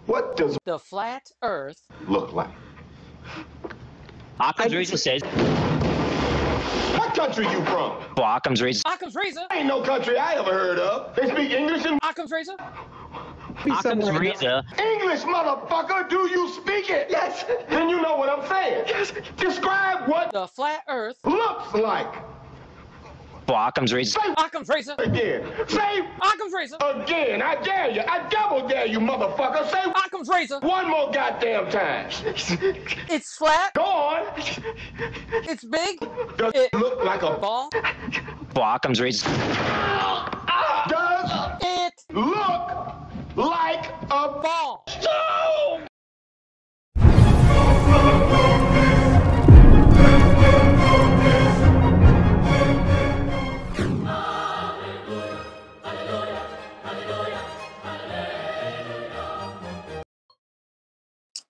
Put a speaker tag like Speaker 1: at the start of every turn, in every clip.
Speaker 1: What does
Speaker 2: the flat earth
Speaker 1: look like?
Speaker 3: Occam's razor says.
Speaker 1: What country you from?
Speaker 3: Occam's razor.
Speaker 2: Occam's razor.
Speaker 1: Ain't no country I ever heard of. They speak English in
Speaker 2: Occam's razor.
Speaker 3: Occam's razor.
Speaker 1: English, motherfucker. Do you speak it? Yes. Then you know what I'm saying. Yes. Describe what
Speaker 2: The flat earth
Speaker 1: looks like.
Speaker 3: Occam's razor.
Speaker 1: Say
Speaker 2: Occam's razor.
Speaker 1: again. Say
Speaker 2: Occam's razor.
Speaker 1: again. I dare you. I double dare you, motherfucker. Say
Speaker 2: Occam's razor.
Speaker 1: one more goddamn time.
Speaker 2: It's flat.
Speaker 1: Go on.
Speaker 2: It's big.
Speaker 1: Does
Speaker 2: It
Speaker 1: it look like a
Speaker 2: ball.
Speaker 3: Occam's razor.
Speaker 1: does
Speaker 2: It
Speaker 1: look like a
Speaker 2: ball.
Speaker 1: stone?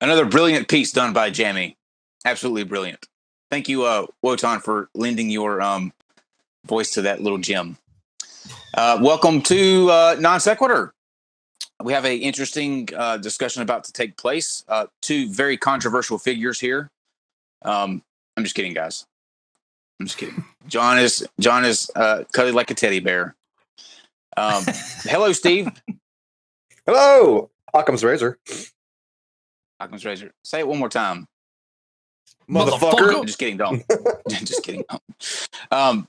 Speaker 4: Another brilliant piece done by Jamie. Absolutely brilliant. Thank you, Wotan, for lending your voice to that little gem. Welcome to NonSequitur. We have an interesting discussion about to take place. Two very controversial figures here. I'm just kidding, guys. I'm just kidding. John is cuddly like a teddy bear. Hello, Steve.
Speaker 5: Hello, Occam's razor.
Speaker 4: Occam's razor. Say it one more time.
Speaker 5: Motherfucker.
Speaker 4: I'm just kidding, don't. Just kidding. Don't.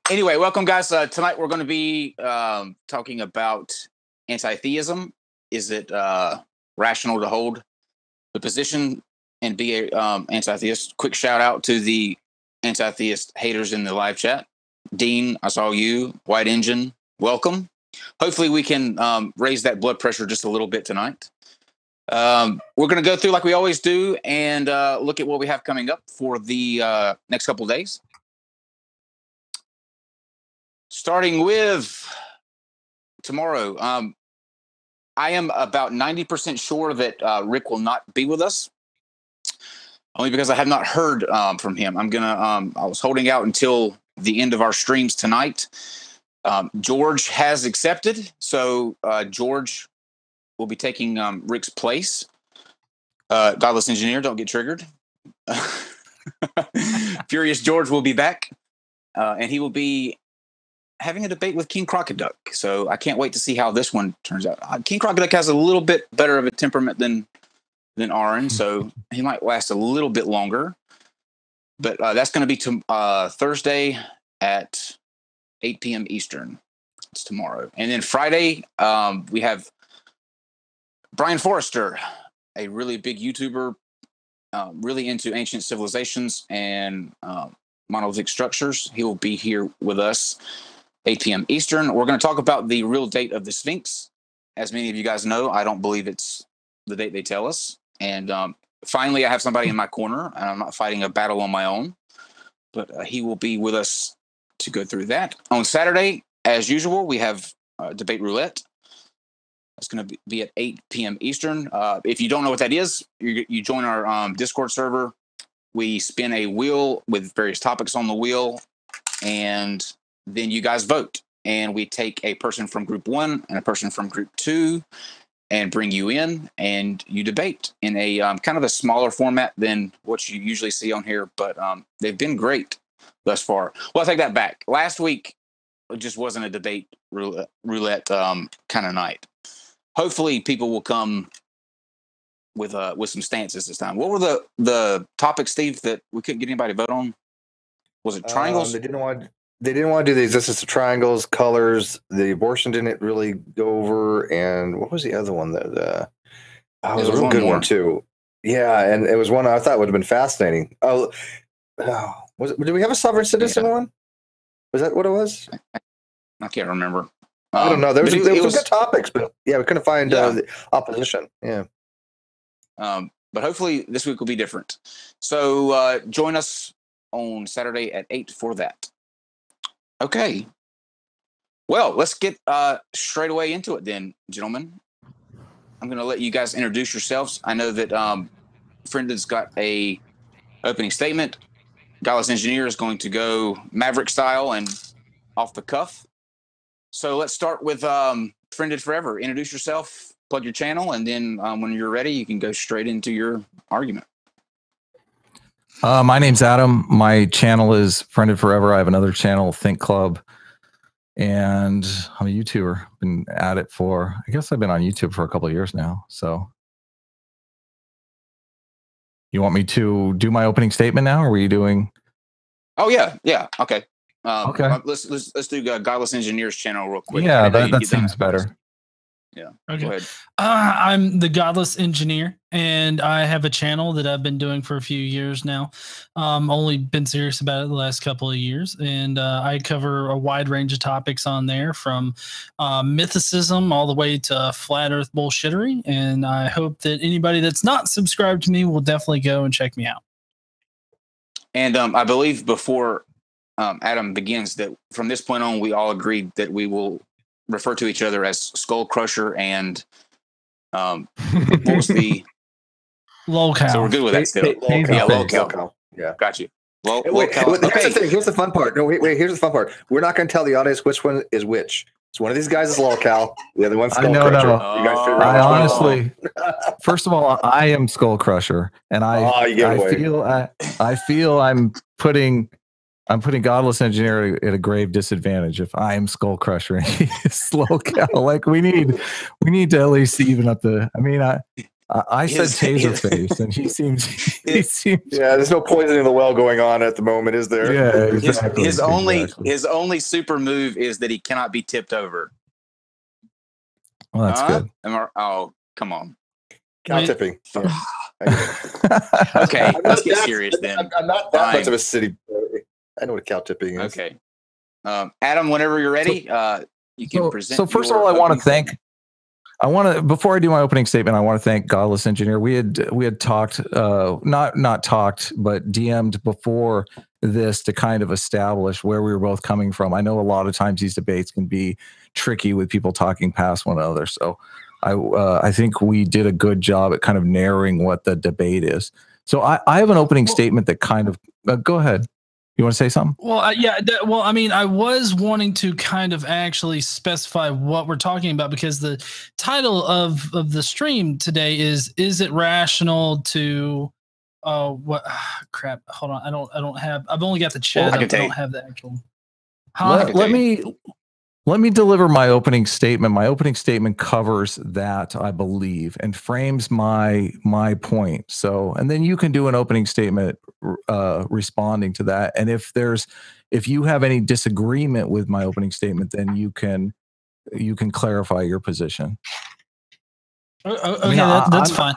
Speaker 4: Anyway, welcome, guys. Tonight we're going to be talking about anti-theism. Is it rational to hold the position and be a anti-theist? Quick shout out to the anti-theist haters in the live chat. Dean, I saw you. White Engine, welcome. Hopefully we can raise that blood pressure just a little bit tonight. We're going to go through like we always do and look at what we have coming up for the next couple of days. Starting with tomorrow, I am about 90% sure that Rick will not be with us, only because I have not heard from him. I was holding out until the end of our streams tonight. George has accepted, so George will be taking Rick's place. Godless Engineer, don't get triggered. Furious George will be back, and he will be having a debate with King Crocoduck. So I can't wait to see how this one turns out. King Crocoduck has a little bit better of a temperament than Aaron, so he might last a little bit longer. But that's going to be Thursday at 8 p.m. Eastern. It's tomorrow. And then Friday, we have Brian Forrester, a really big YouTuber, really into ancient civilizations and monolithic structures. He will be here with us 8 p.m. Eastern. We're going to talk about the real date of the Sphinx. As many of you guys know, I don't believe it's the date they tell us. And finally, I have somebody in my corner, and I'm not fighting a battle on my own. But he will be with us to go through that. On Saturday, as usual, we have Debate Roulette. It's going to be at 8 p.m. Eastern. If you don't know what that is, you join our Discord server. We spin a wheel with various topics on the wheel, and then you guys vote. And we take a person from group 1 and a person from group 2 and bring you in, and you debate in a kind of a smaller format than what you usually see on here. But they've been great thus far. Well, I take that back. Last week, it just wasn't a debate roulette kind of night. Hopefully, people will come with some stances this time. What were the topics, Steve, that we couldn't get anybody to vote on? Was it triangles?
Speaker 5: They didn't want to do the existence of triangles, colors. The abortion didn't really go over, and what was the other one? It was a real good one too. Yeah, and it was one I thought would have been fascinating. Did we have a sovereign citizen one? Was that what it was?
Speaker 4: I can't remember.
Speaker 5: I don't know. There was some good topics, but yeah, we couldn't find the opposition. Yeah.
Speaker 4: But hopefully this week will be different. So join us on Saturday at 8 for that. Okay. Well, let's get straight away into it then, gentlemen. I'm going to let you guys introduce yourselves. I know that Friended's got a opening statement. Godless Engineer is going to go Maverick style and off the cuff. So let's start with FriendedForever. Introduce yourself plug your channel, and then when you're ready, you can go straight into your argument.
Speaker 6: My name's Adam. My channel is FriendedForever. I have another channel, Think Club, and I'm a YouTuber. Been at it for, I guess I've been on YouTube for a couple of years now. So you want me to do my opening statement now, or were you doing?
Speaker 4: Oh yeah. Okay.
Speaker 6: Okay.
Speaker 4: Let's do Godless Engineer's channel real quick.
Speaker 6: Yeah, that seems better.
Speaker 4: Yeah.
Speaker 7: Okay.
Speaker 4: Go ahead.
Speaker 7: I'm the Godless Engineer, and I have a channel that I've been doing for a few years now. Only been serious about it the last couple of years, and I cover a wide range of topics on there, from mythicism all the way to flat Earth bullshittery. And I hope that anybody that's not subscribed to me will definitely go and check me out.
Speaker 4: And I believe before Adam begins that from this point on, we all agreed that we will refer to each other as Skull Crusher and what was the
Speaker 7: Lolcow.
Speaker 4: So we're good with that still. Yeah, Lolcow.
Speaker 5: Yeah,
Speaker 4: got you. Well,
Speaker 5: wait, here's the thing. Here's the fun part. No, wait. Here's the fun part. We're not going to tell the audience which one is which. So one of these guys is Lolcow. The other one's Skull Crusher.
Speaker 6: No.
Speaker 5: You guys figure out
Speaker 6: I honestly, first of all, I am Skull Crusher, and I feel I'm putting Godless Engineer at a grave disadvantage if I am Skull Crusher and he is Lolcow. Like we need to at least even up the. I mean, I said Taserface, and he seems.
Speaker 5: Yeah, there's no poisoning the well going on at the moment, is there?
Speaker 6: Yeah, exactly.
Speaker 4: His only super move is that he cannot be tipped over.
Speaker 6: Well, that's good.
Speaker 4: Oh, come on.
Speaker 5: Cow tipping.
Speaker 4: Okay, let's get serious then.
Speaker 5: I'm not that much of a city boy. I know what cow tipping is.
Speaker 4: Okay. Adam, whenever you're ready, you can present.
Speaker 6: So first of all, I want to thank. Before I do my opening statement, I want to thank Godless Engineer. We had talked, not talked, but DM'd before this to kind of establish where we were both coming from. I know a lot of times these debates can be tricky with people talking past one another. So I think we did a good job at kind of narrowing what the debate is. So I have an opening statement that kind of, go ahead. You want to say something?
Speaker 7: Well, yeah. Well, I mean, I was wanting to kind of actually specify what we're talking about, because the title of the stream today is it rational to what crap? Hold on. I've only got the chat. I don't have the actual.
Speaker 6: Let me deliver my opening statement. My opening statement covers that, I believe, and frames my point. So, and then you can do an opening statement responding to that. And if you have any disagreement with my opening statement, then you can clarify your position.
Speaker 7: Okay, that's fine.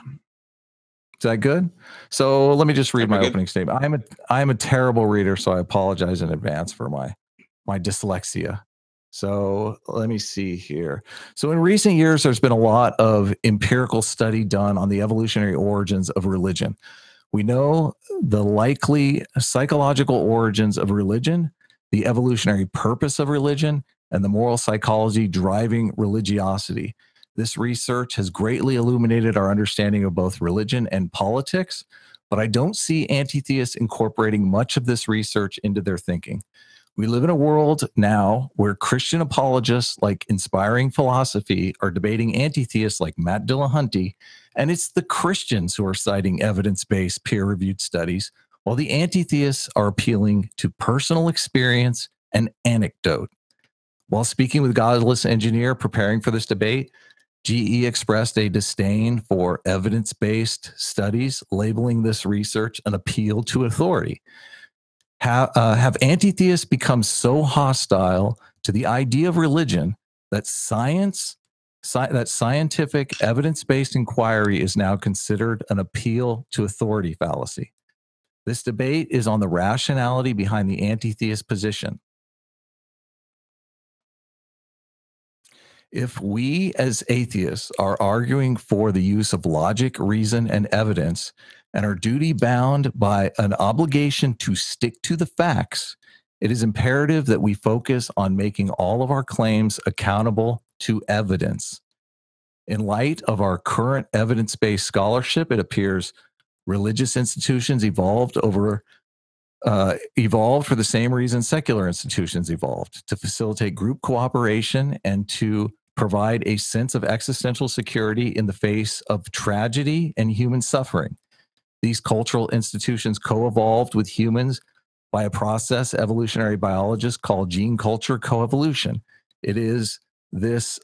Speaker 6: Is that good? So let me just read my opening statement. I am a terrible reader, so I apologize in advance for my dyslexia. So let me see here. So in recent years, there's been a lot of empirical study done on the evolutionary origins of religion. We know the likely psychological origins of religion, the evolutionary purpose of religion, and the moral psychology driving religiosity. This research has greatly illuminated our understanding of both religion and politics, but I don't see anti-theists incorporating much of this research into their thinking. We live in a world now where Christian apologists like Inspiring Philosophy are debating anti-theists like Matt Dillahunty, and it's the Christians who are citing evidence-based peer-reviewed studies, while the anti-theists are appealing to personal experience and anecdote. While speaking with Godless Engineer preparing for this debate, GE expressed a disdain for evidence-based studies, labeling this research an appeal to authority. Have anti-theists become so hostile to the idea of religion that scientific evidence-based inquiry is now considered an appeal to authority fallacy? This debate is on the rationality behind the anti-theist position. If we as atheists are arguing for the use of logic, reason, and evidence, and are duty bound by an obligation to stick to the facts, it is imperative that we focus on making all of our claims accountable to evidence. In light of our current evidence-based scholarship, it appears religious institutions evolved for the same reason secular institutions evolved, to facilitate group cooperation and to provide a sense of existential security in the face of tragedy and human suffering. These cultural institutions co-evolved with humans by a process evolutionary biologists call gene culture coevolution. It is this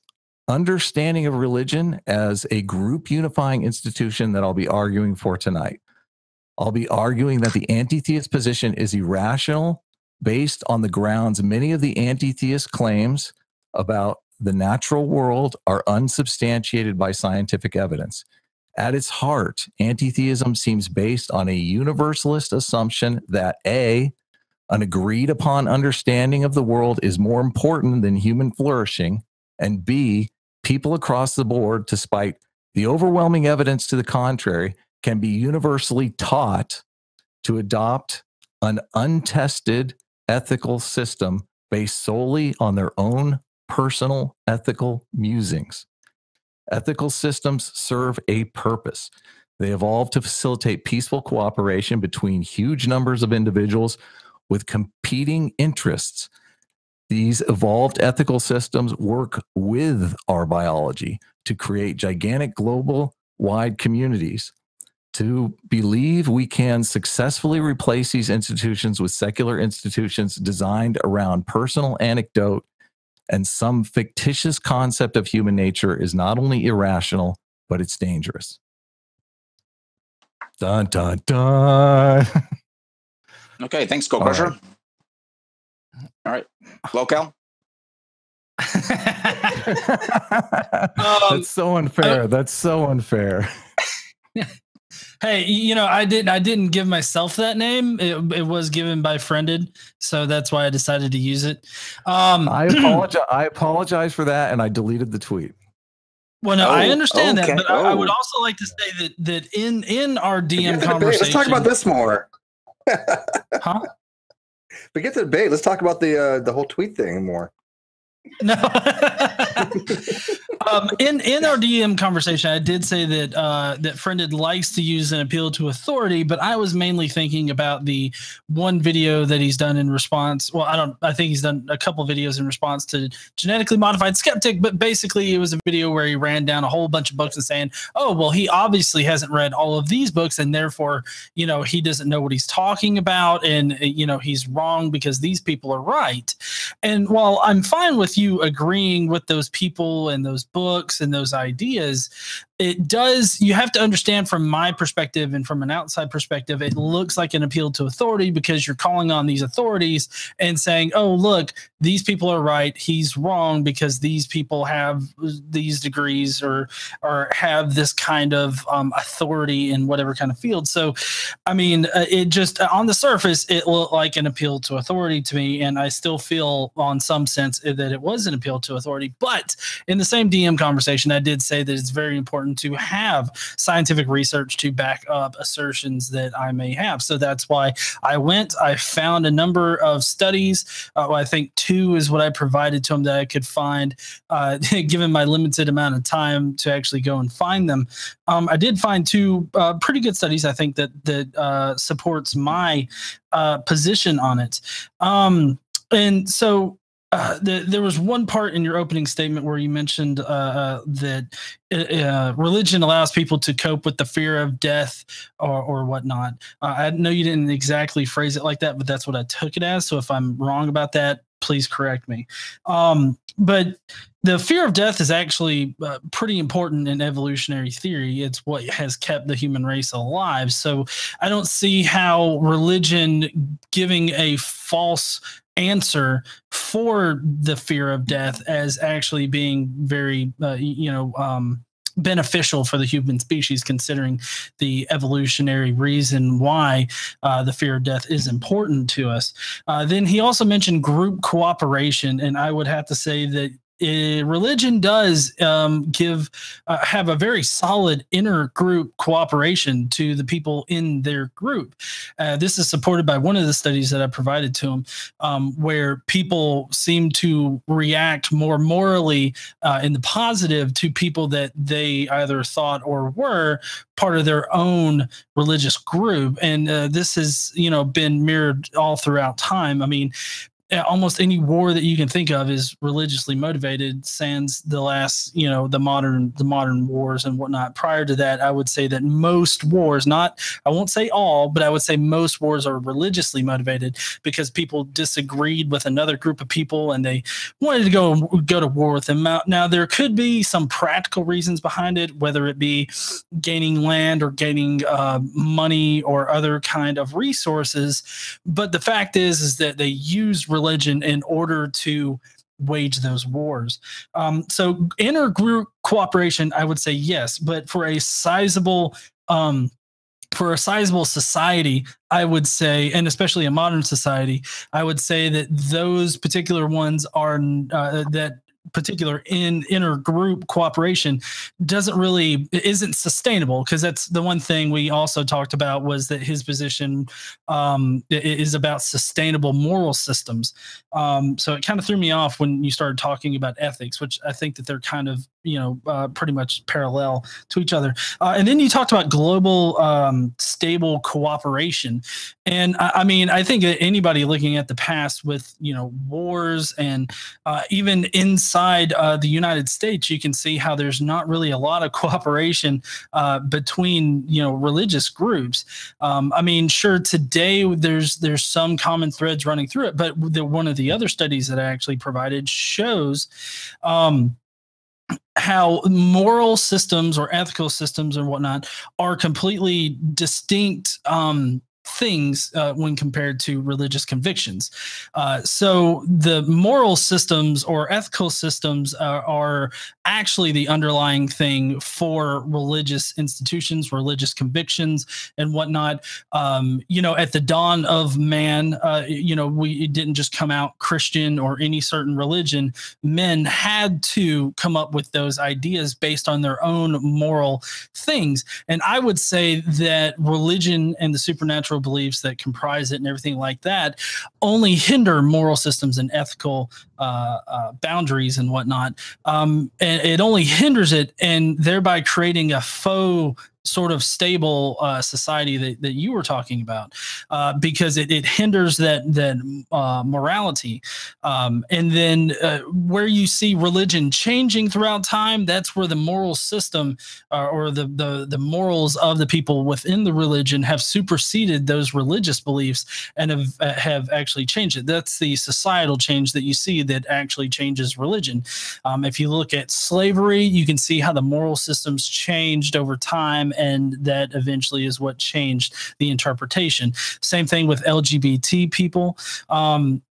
Speaker 6: understanding of religion as a group unifying institution that I'll be arguing for tonight. I'll be arguing that the anti-theist position is irrational based on the grounds many of the anti-theist claims about the natural world are unsubstantiated by scientific evidence. At its heart, anti-theism seems based on a universalist assumption that A, an agreed upon understanding of the world is more important than human flourishing, and B, people across the board, despite the overwhelming evidence to the contrary, can be universally taught to adopt an untested ethical system based solely on their own personal ethical musings. Ethical systems serve a purpose. They evolve to facilitate peaceful cooperation between huge numbers of individuals with competing interests. These evolved ethical systems work with our biology to create gigantic global-wide communities. To believe we can successfully replace these institutions with secular institutions designed around personal anecdote and some fictitious concept of human nature is not only irrational, but it's dangerous. Dun, dun, dun.
Speaker 4: Okay, thanks, Skull Crusher. All right. Locale?
Speaker 6: That's so unfair. That's so unfair.
Speaker 7: Hey, you know, I didn't give myself that name. It was given by Friended, so that's why I decided to use it.
Speaker 6: I apologize for that, and I deleted the tweet.
Speaker 7: Well, no, I understand that, but I would also like to say that in our DM conversation,
Speaker 5: let's talk about this more.
Speaker 7: Huh?
Speaker 5: Forget the debate. Let's talk about the whole tweet thing more.
Speaker 7: No. In our DM conversation, I did say that that Friended likes to use an appeal to authority, but I was mainly thinking about the one video that he's done in response. Well, I think he's done a couple videos in response to Genetically Modified Skeptic, but basically it was a video where he ran down a whole bunch of books and saying, oh, well, he obviously hasn't read all of these books, and therefore, you know, he doesn't know what he's talking about, and, you know, he's wrong because these people are right. And while I'm fine with you agreeing with those people and those books and those ideas, you have to understand from my perspective and from an outside perspective, it looks like an appeal to authority because you're calling on these authorities and saying, oh, look, these people are right, he's wrong because these people have these degrees or have this kind of authority in whatever kind of field. So, I mean, it just on the surface, it looked like an appeal to authority to me, and I still feel on some sense that it was an appeal to authority. But in the same DM conversation, I did say that it's very important to have scientific research to back up assertions that I may have. So that's why I found a number of studies. I think 2 is what I provided to him that I could find, given my limited amount of time to actually go and find them. I did find 2 pretty good studies, I think, that supports my position on it. And so there was one part in your opening statement where you mentioned that religion allows people to cope with the fear of death or whatnot. I know you didn't exactly phrase it like that, but that's what I took it as. So if I'm wrong about that, please correct me. But the fear of death is actually pretty important in evolutionary theory. It's what has kept the human race alive. So I don't see how religion giving a false answer for the fear of death as actually being very, beneficial for the human species, considering the evolutionary reason why the fear of death is important to us. Then he also mentioned group cooperation, and I would have to say that religion does have a very solid inner group cooperation to the people in their group. This is supported by one of the studies that I provided to him, where people seem to react more morally in the positive to people that they either thought or were part of their own religious group. And this has, been mirrored all throughout time. I mean, almost any war that you can think of is religiously motivated, sans the last, the modern wars and whatnot. Prior to that, I would say that most wars, I won't say all, but I would say most wars are religiously motivated because people disagreed with another group of people and they wanted to go to war with them. Now, there could be some practical reasons behind it, whether it be gaining land or gaining money or other kind of resources. But the fact is that they use religion in order to wage those wars. So intergroup cooperation, I would say yes, but for a sizable society, I would say, and especially a modern society, I would say that those particular ones are that particular intergroup cooperation isn't sustainable, because that's the one thing we also talked about, was that his position is about sustainable moral systems. So it kind of threw me off when you started talking about ethics, which I think that they're kind of pretty much parallel to each other. And then you talked about global stable cooperation. And I think anybody looking at the past with, wars and even inside the United States, you can see how there's not really a lot of cooperation between, religious groups. Sure, today there's some common threads running through it, but one of the other studies that I actually provided shows how moral systems or ethical systems and whatnot are completely distinct things when compared to religious convictions. So the moral systems or ethical systems are actually the underlying thing for religious institutions, religious convictions, and whatnot. At the dawn of man, it didn't just come out Christian or any certain religion. Men had to come up with those ideas based on their own moral things. And I would say that religion and the supernatural beliefs that comprise it and everything like that only hinder moral systems and ethical boundaries and whatnot. And it only hinders it, and thereby creating a faux sort of stable society that you were talking about, because it hinders that morality. And then where you see religion changing throughout time, that's where the moral system or the morals of the people within the religion have superseded those religious beliefs and have actually changed it. That's the societal change that you see that actually changes religion. If you look at slavery, you can see how the moral systems changed over time, and that eventually is what changed the interpretation. Same thing with LGBT people. One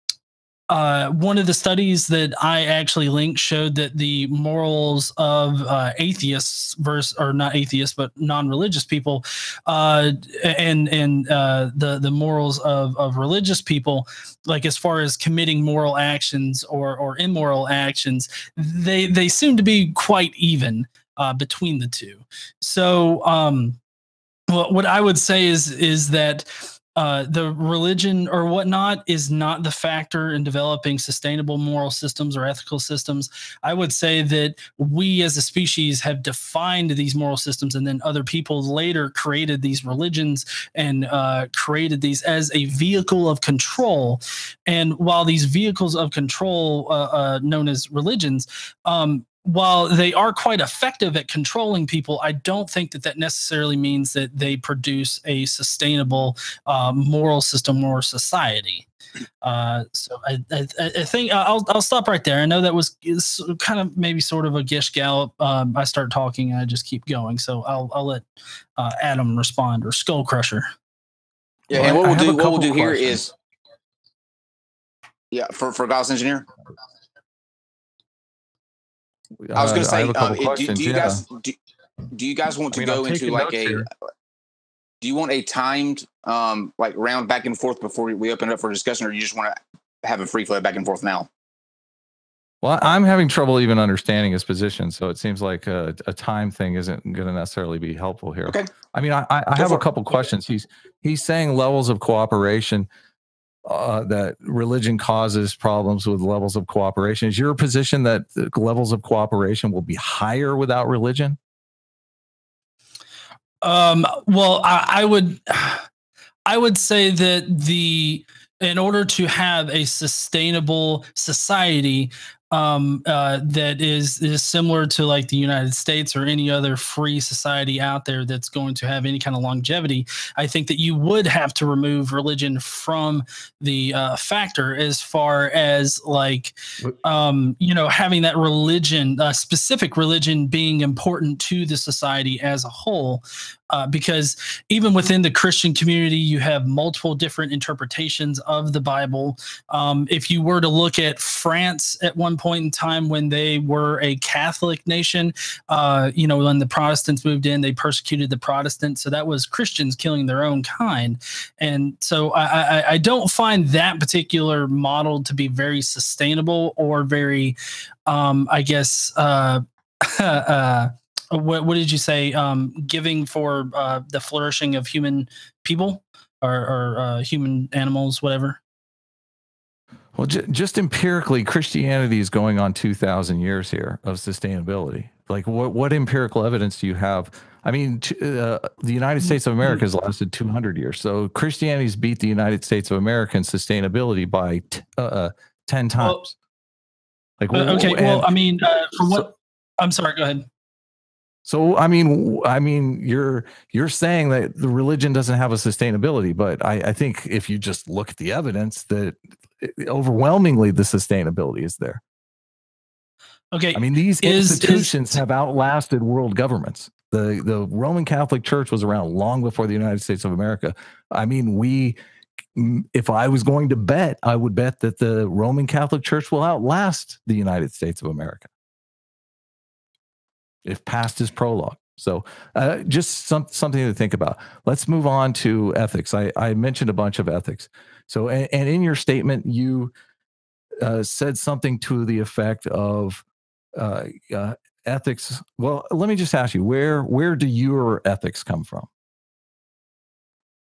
Speaker 7: of the studies that I actually linked showed that the morals of atheists or not atheists, but non-religious people, and the morals of religious people, like as far as committing moral actions or immoral actions, they seem to be quite even between the two. So what I would say is that the religion or whatnot is not the factor in developing sustainable moral systems or ethical systems. I would say that we as a species have defined these moral systems, and then other people later created these religions and created these as a vehicle of control. And while these vehicles of control, known as religions, while they are quite effective at controlling people, I don't think that necessarily means that they produce a sustainable moral system or society. So I think I'll stop right there. I know that was kind of maybe sort of a gish gallop. I start talking and I just keep going. So I'll let Adam respond, or Skull Crusher.
Speaker 4: Yeah, and what we'll do here is, for Godless Engineer. I was going to say, do you guys want to go into like do you want a timed like round back and forth before we open it up for discussion, or you just want to have a free flow back and forth now?
Speaker 6: Well, I'm having trouble even understanding his position, so it seems like a time thing isn't going to necessarily be helpful here. Okay. I mean, I have a couple questions. He's saying levels of cooperation. That religion causes problems with levels of cooperation. Is your position that the levels of cooperation will be higher without religion?
Speaker 7: Well, I would say that in order to have a sustainable society that is similar to like the United States or any other free society out there that's going to have any kind of longevity, I think that you would have to remove religion from the factor, as far as like having that religion, specific religion, being important to the society as a whole. Because even within the Christian community, you have multiple different interpretations of the Bible. If you were to look at France at one point in time, when they were a Catholic nation, when the Protestants moved in, they persecuted the Protestants. So that was Christians killing their own kind. And so I don't find that particular model to be very sustainable or very, what did you say? Giving for the flourishing of human people or human animals, whatever.
Speaker 6: Well, just empirically, Christianity is going on 2,000 years here of sustainability. Like, what empirical evidence do you have? I mean, the United States of America has lasted 200 years. So Christianity's beat the United States of America in sustained by 10 times.
Speaker 7: I'm sorry, go ahead.
Speaker 6: So, I mean, you're saying that the religion doesn't have a sustainability, but I think if you just look at the evidence, that overwhelmingly the sustainability is there.
Speaker 7: Okay.
Speaker 6: I mean, these institutions have outlasted world governments. The Roman Catholic Church was around long before the United States of America. I mean, if I was going to bet, I would bet that the Roman Catholic Church will outlast the United States of America, if past is prologue. So just something to think about. Let's move on to ethics. I mentioned a bunch of ethics. So, and in your statement, you said something to the effect of ethics. Well, let me just ask you, where do your ethics come from?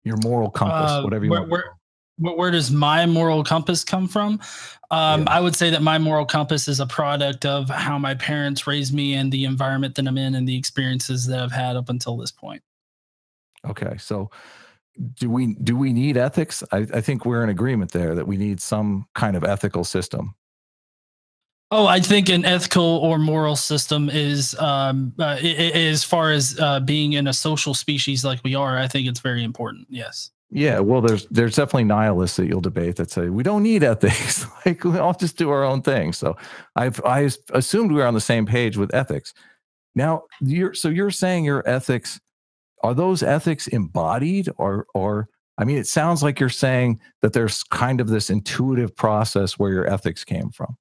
Speaker 6: Your moral compass, whatever you want.
Speaker 7: Where does my moral compass come from? I would say that my moral compass is a product of how my parents raised me and the environment that I'm in and the experiences that I've had up until this point.
Speaker 6: Okay. So do we need ethics? I think we're in agreement there that we need some kind of ethical system.
Speaker 7: Oh, I think an ethical or moral system is, as far as being in a social species like we are, I think it's very important. Yes.
Speaker 6: Yeah, well, there's definitely nihilists that you'll debate that say we don't need ethics. Like, we all just do our own thing. So I assumed we were on the same page with ethics. Now, you're saying your ethics, are those ethics embodied, or I mean, it sounds like you're saying that there's kind of this intuitive process where your ethics came from.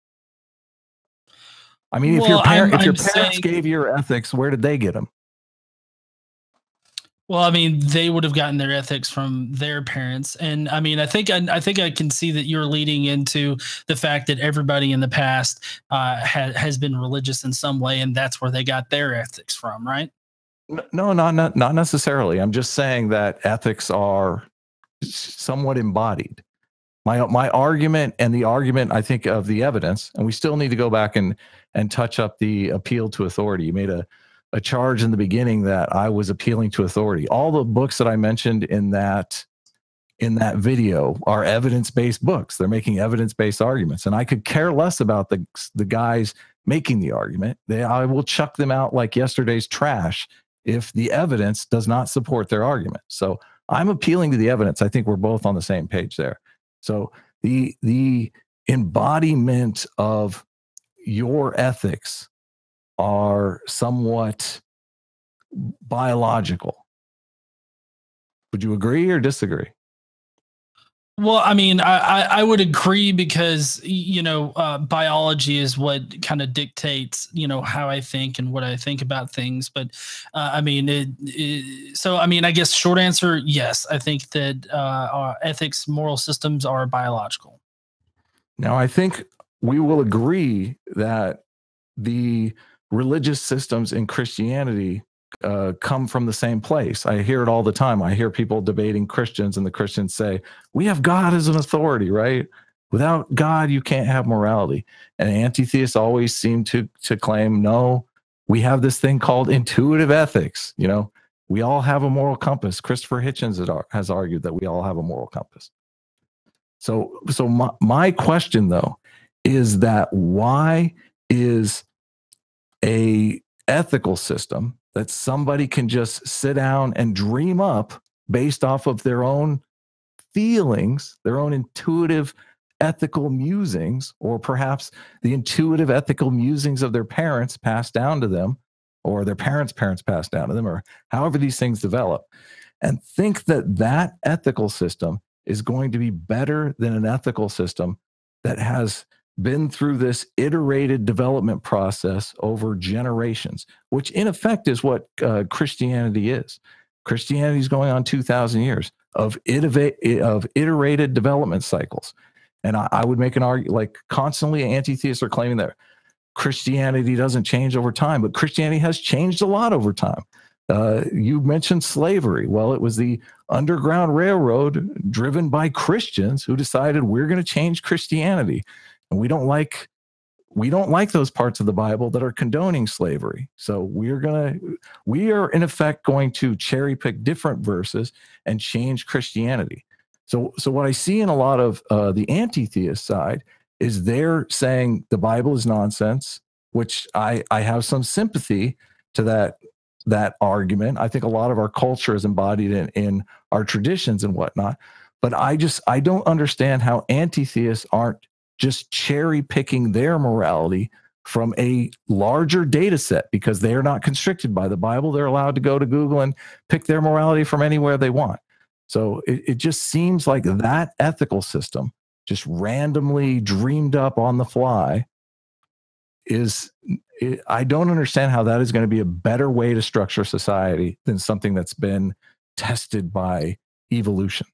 Speaker 6: I mean, if your parents gave you your ethics, where did they get them?
Speaker 7: Well, I mean, they would have gotten their ethics from their parents, and I mean, I think I can see that you're leading into the fact that everybody in the past has been religious in some way, and that's where they got their ethics from, right?
Speaker 6: No, not necessarily. I'm just saying that ethics are somewhat embodied. My argument and the argument, I think, of the evidence, and we still need to go back and touch up the appeal to authority. You made a charge in the beginning that I was appealing to authority. All the books that I mentioned in that video are evidence-based books. They're making evidence-based arguments, and I could care less about the guys making the argument. I will chuck them out like yesterday's trash if the evidence does not support their argument. So I'm appealing to the evidence. I think we're both on the same page there. So the embodiment of your ethics are somewhat biological. Would you agree or disagree?
Speaker 7: Well, I mean, I would agree because, biology is what kind of dictates, how I think and what I think about things. But I guess short answer, yes, I think that our ethics, moral systems are biological.
Speaker 6: Now, I think we will agree that the religious systems in Christianity come from the same place. I hear it all the time. I hear people debating Christians, and the Christians say, we have God as an authority, right? Without God, you can't have morality. And anti-theists always seem to claim, no, we have this thing called intuitive ethics. We all have a moral compass. Christopher Hitchens has argued that we all have a moral compass. So my question though is that why is a ethical system that somebody can just sit down and dream up based off of their own feelings, their own intuitive ethical musings, or perhaps the intuitive ethical musings of their parents passed down to them, or their parents' passed down to them, or however these things develop, and think that that ethical system is going to be better than an ethical system that has been through this iterated development process over generations, which in effect is what Christianity is. Christianity is going on 2,000 years of iterated development cycles. And I would make an argument, like constantly anti-theists are claiming that Christianity doesn't change over time, but Christianity has changed a lot over time. You mentioned slavery. Well, it was the Underground Railroad driven by Christians who decided we're going to change Christianity. And we don't like those parts of the Bible that are condoning slavery. So we are in effect going to cherry pick different verses and change Christianity. So what I see in a lot of the anti-theist side is they're saying the Bible is nonsense, which I have some sympathy to that argument. I think a lot of our culture is embodied in our traditions and whatnot. But I don't understand how anti-theists aren't just cherry picking their morality from a larger data set, because they are not constricted by the Bible. They're allowed to go to Google and pick their morality from anywhere they want. So it just seems like that ethical system, just randomly dreamed up on the fly, I don't understand how that is going to be a better way to structure society than something that's been tested by evolution.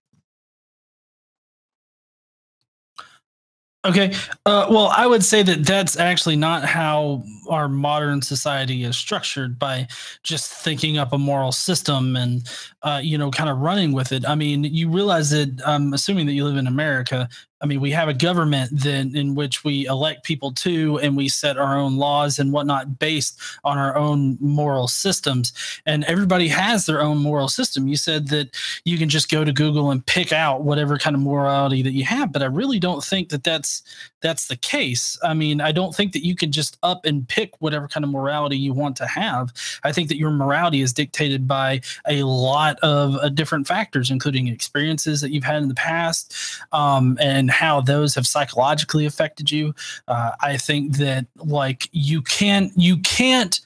Speaker 7: Okay. Well, I would say that that's actually not how our modern society is structured, by just thinking up a moral system and, kind of running with it. I mean, you realize that, I'm assuming that you live in America. I mean, we have a government then in which we elect people to, and we set our own laws and whatnot based on our own moral systems. And everybody has their own moral system. You said that you can just go to Google and pick out whatever kind of morality that you have, but I really don't think that that's the case. I mean, I don't think that you can just up and pick whatever kind of morality you want to have. I think that your morality is dictated by a lot of different factors, including experiences that you've had in the past, and how those have psychologically affected you. I think that you can't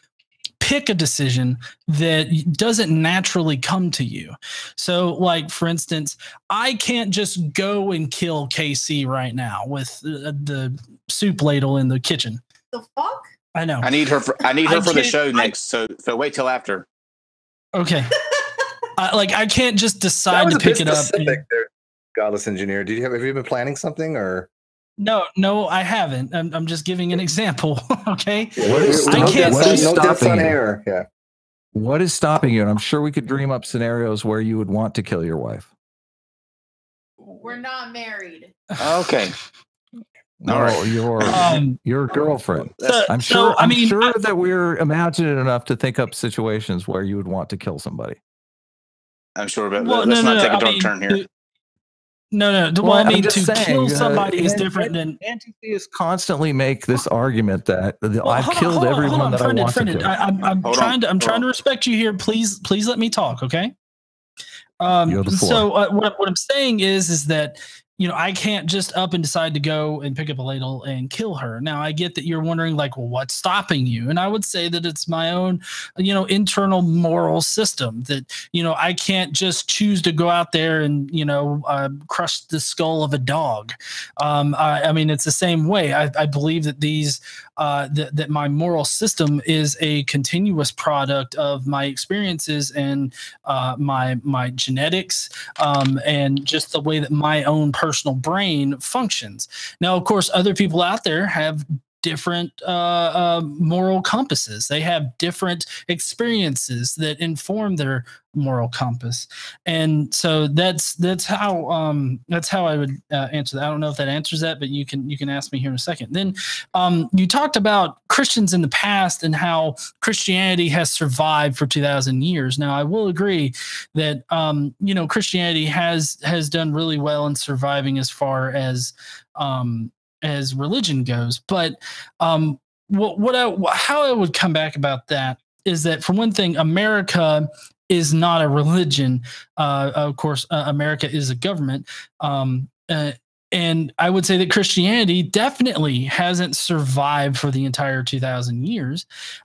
Speaker 7: pick a decision that doesn't naturally come to you. So for instance, I can't just go and kill KC right now with the soup ladle in the kitchen.
Speaker 8: The fuck?
Speaker 7: I know.
Speaker 4: I need her for the show next. So wait till after.
Speaker 7: Okay. I can't just decide to pick it up.
Speaker 5: Godless engineer, have you been planning something or?
Speaker 7: No, I haven't. I'm just giving an example. Okay.
Speaker 6: What is stopping
Speaker 5: you? Yeah.
Speaker 6: What is stopping you? And I'm sure we could dream up scenarios where you would want to kill your wife.
Speaker 8: We're not married.
Speaker 4: Okay.
Speaker 6: No, your girlfriend. I'm sure that we're imaginative enough to think up situations where you would want to kill somebody.
Speaker 4: I'm sure, but let's not take a dark turn here.
Speaker 7: No. Well, to kill somebody is different than
Speaker 6: anti-theists constantly make this argument that I've killed everyone that I want to kill.
Speaker 7: I'm trying to respect you here. Please let me talk, okay? So what I'm saying is that I can't just up and decide to go and pick up a ladle and kill her. Now, I get that you're wondering, well, what's stopping you? And I would say that it's my own, internal moral system that, I can't just choose to go out there and, crush the skull of a dog. I mean, it's the same way. I believe that that my moral system is a continuous product of my experiences and my genetics, and just the way that my own personal brain functions. Now, of course, other people out there have different moral compasses. They have different experiences that inform their moral compass, and so that's how I would answer that. I don't know if that answers that, but you can ask me here in a second. Then you talked about Christians in the past and how Christianity has survived for 2,000 years. Now, I will agree that Christianity has done really well in surviving as far as religion goes. But how I would come back about that is that, for one thing, America is not a religion. Of course, America is a government. And I would say that Christianity definitely hasn't survived for the entire 2,000 years.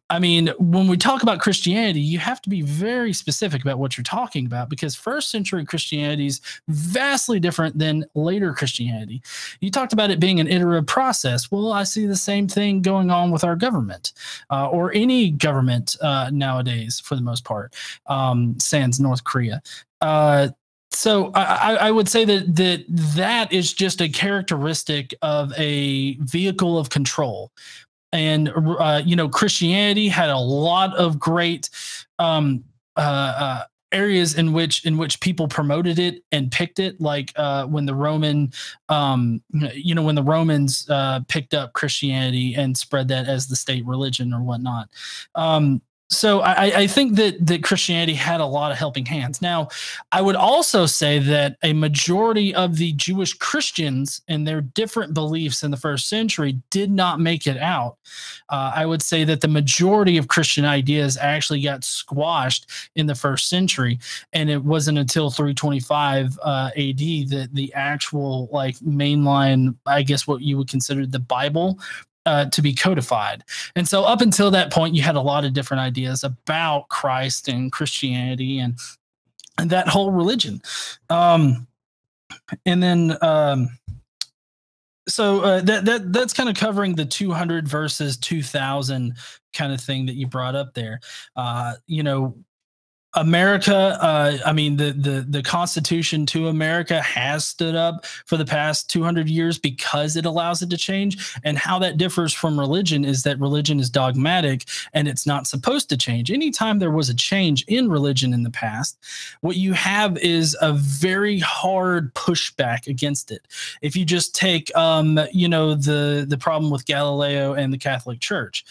Speaker 7: I mean, when we talk about Christianity, you have to be very specific about what you're talking about, because first century Christianity is vastly different than later Christianity. You talked about it being an iterative process. Well, I see the same thing going on with our government, or any government nowadays, for the most part, sans North Korea. So I would say that is just a characteristic of a vehicle of control. And, Christianity had a lot of great areas in which people promoted it and picked it, like when the Romans picked up Christianity and spread that as the state religion or whatnot. So I think that Christianity had a lot of helping hands. Now, I would also say that a majority of the Jewish Christians and their different beliefs in the first century did not make it out. I would say that the majority of Christian ideas actually got squashed in the first century, and it wasn't until 325 AD that the actual mainline, I guess what you would consider the Bible, to be codified. And so up until that point, you had a lot of different ideas about Christ and Christianity and that whole religion. That's kind of covering the 200 versus 2000 kind of thing that you brought up there. America, the Constitution to America has stood up for the past 200 years because it allows it to change. And how that differs from religion is that religion is dogmatic and it's not supposed to change. Anytime there was a change in religion in the past, what you have is a very hard pushback against it. If you just take, the problem with Galileo and the Catholic Church,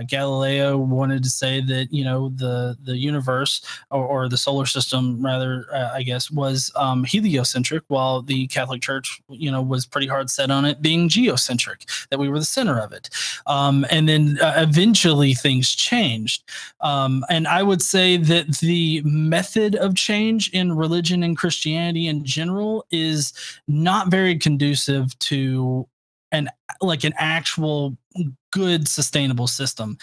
Speaker 7: Galileo wanted to say that, the universe, or the solar system, rather, I guess, was heliocentric, while the Catholic Church, was pretty hard set on it being geocentric, that we were the center of it. And then eventually things changed. And I would say that the method of change in religion and Christianity in general is not very conducive to an actual good sustainable system,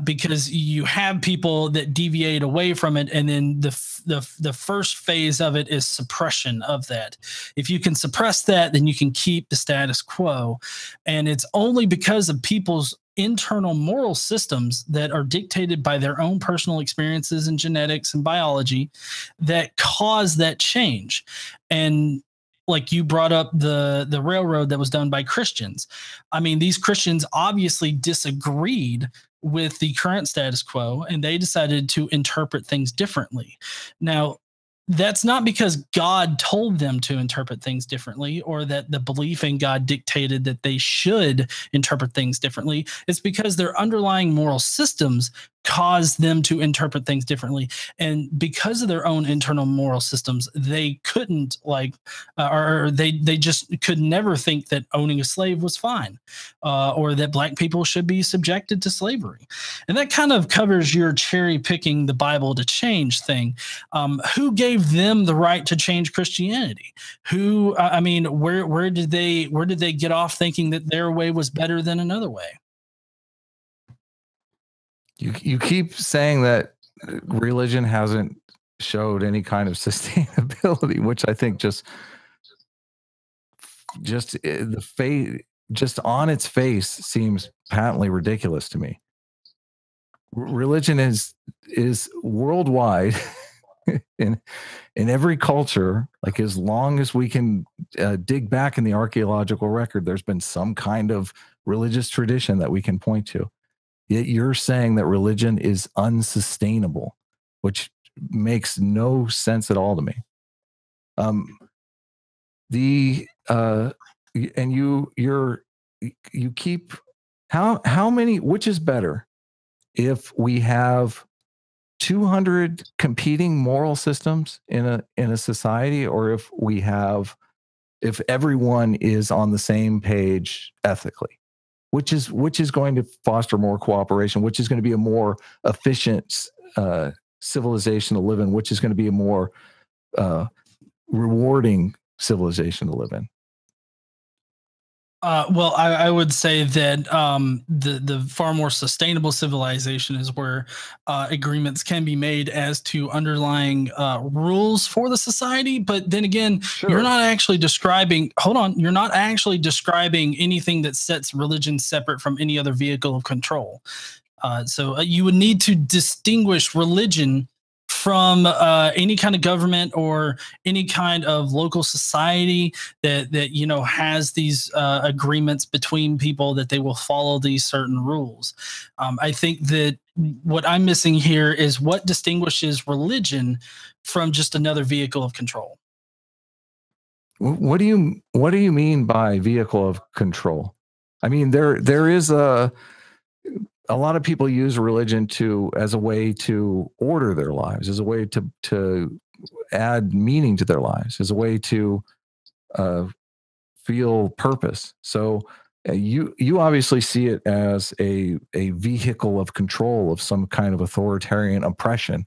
Speaker 7: because you have people that deviate away from it, and then the first phase of it is suppression of that. If you can suppress that, then you can keep the status quo. And it's only because of people's internal moral systems that are dictated by their own personal experiences and genetics and biology that cause that change. And like you brought up the railroad that was done by Christians. I mean, these Christians obviously disagreed with the current status quo, and they decided to interpret things differently. Now, that's not because God told them to interpret things differently, or that the belief in God dictated that they should interpret things differently. It's because their underlying moral systems caused them to interpret things differently. And because of their own internal moral systems, they couldn't they just could never think that owning a slave was fine, or that black people should be subjected to slavery. And that kind of covers your cherry picking the Bible to change thing. Who gave them the right to change Christianity? Where did they get off thinking that their way was better than another way?
Speaker 6: You keep saying that religion hasn't showed any kind of sustainability, which I think just on its face seems patently ridiculous to me. Religion is worldwide in every culture. Like, as long as we can dig back in the archaeological record, there's been some kind of religious tradition that we can point to. Yet you're saying that religion is unsustainable, which makes no sense at all to me. And you keep how many, which is better, if we have 200 competing moral systems in a society, or if everyone is on the same page ethically? Which is going to foster more cooperation, which is going to be a more efficient civilization to live in, which is going to be a more rewarding civilization to live in?
Speaker 7: Well, I would say that the far more sustainable civilization is where agreements can be made as to underlying rules for the society. But then again, you're not actually describing. Hold on, you're not actually describing anything that sets religion separate from any other vehicle of control. So you would need to distinguish religion from any kind of government or any kind of local society that has these agreements between people that they will follow these certain rules. I think that what I'm missing here is what distinguishes religion from just another vehicle of control.
Speaker 6: What do you mean by vehicle of control? I mean, there is a lot of people use religion as a way to order their lives, as a way to add meaning to their lives, as a way to feel purpose. So you obviously see it as a vehicle of control, of some kind of authoritarian oppression.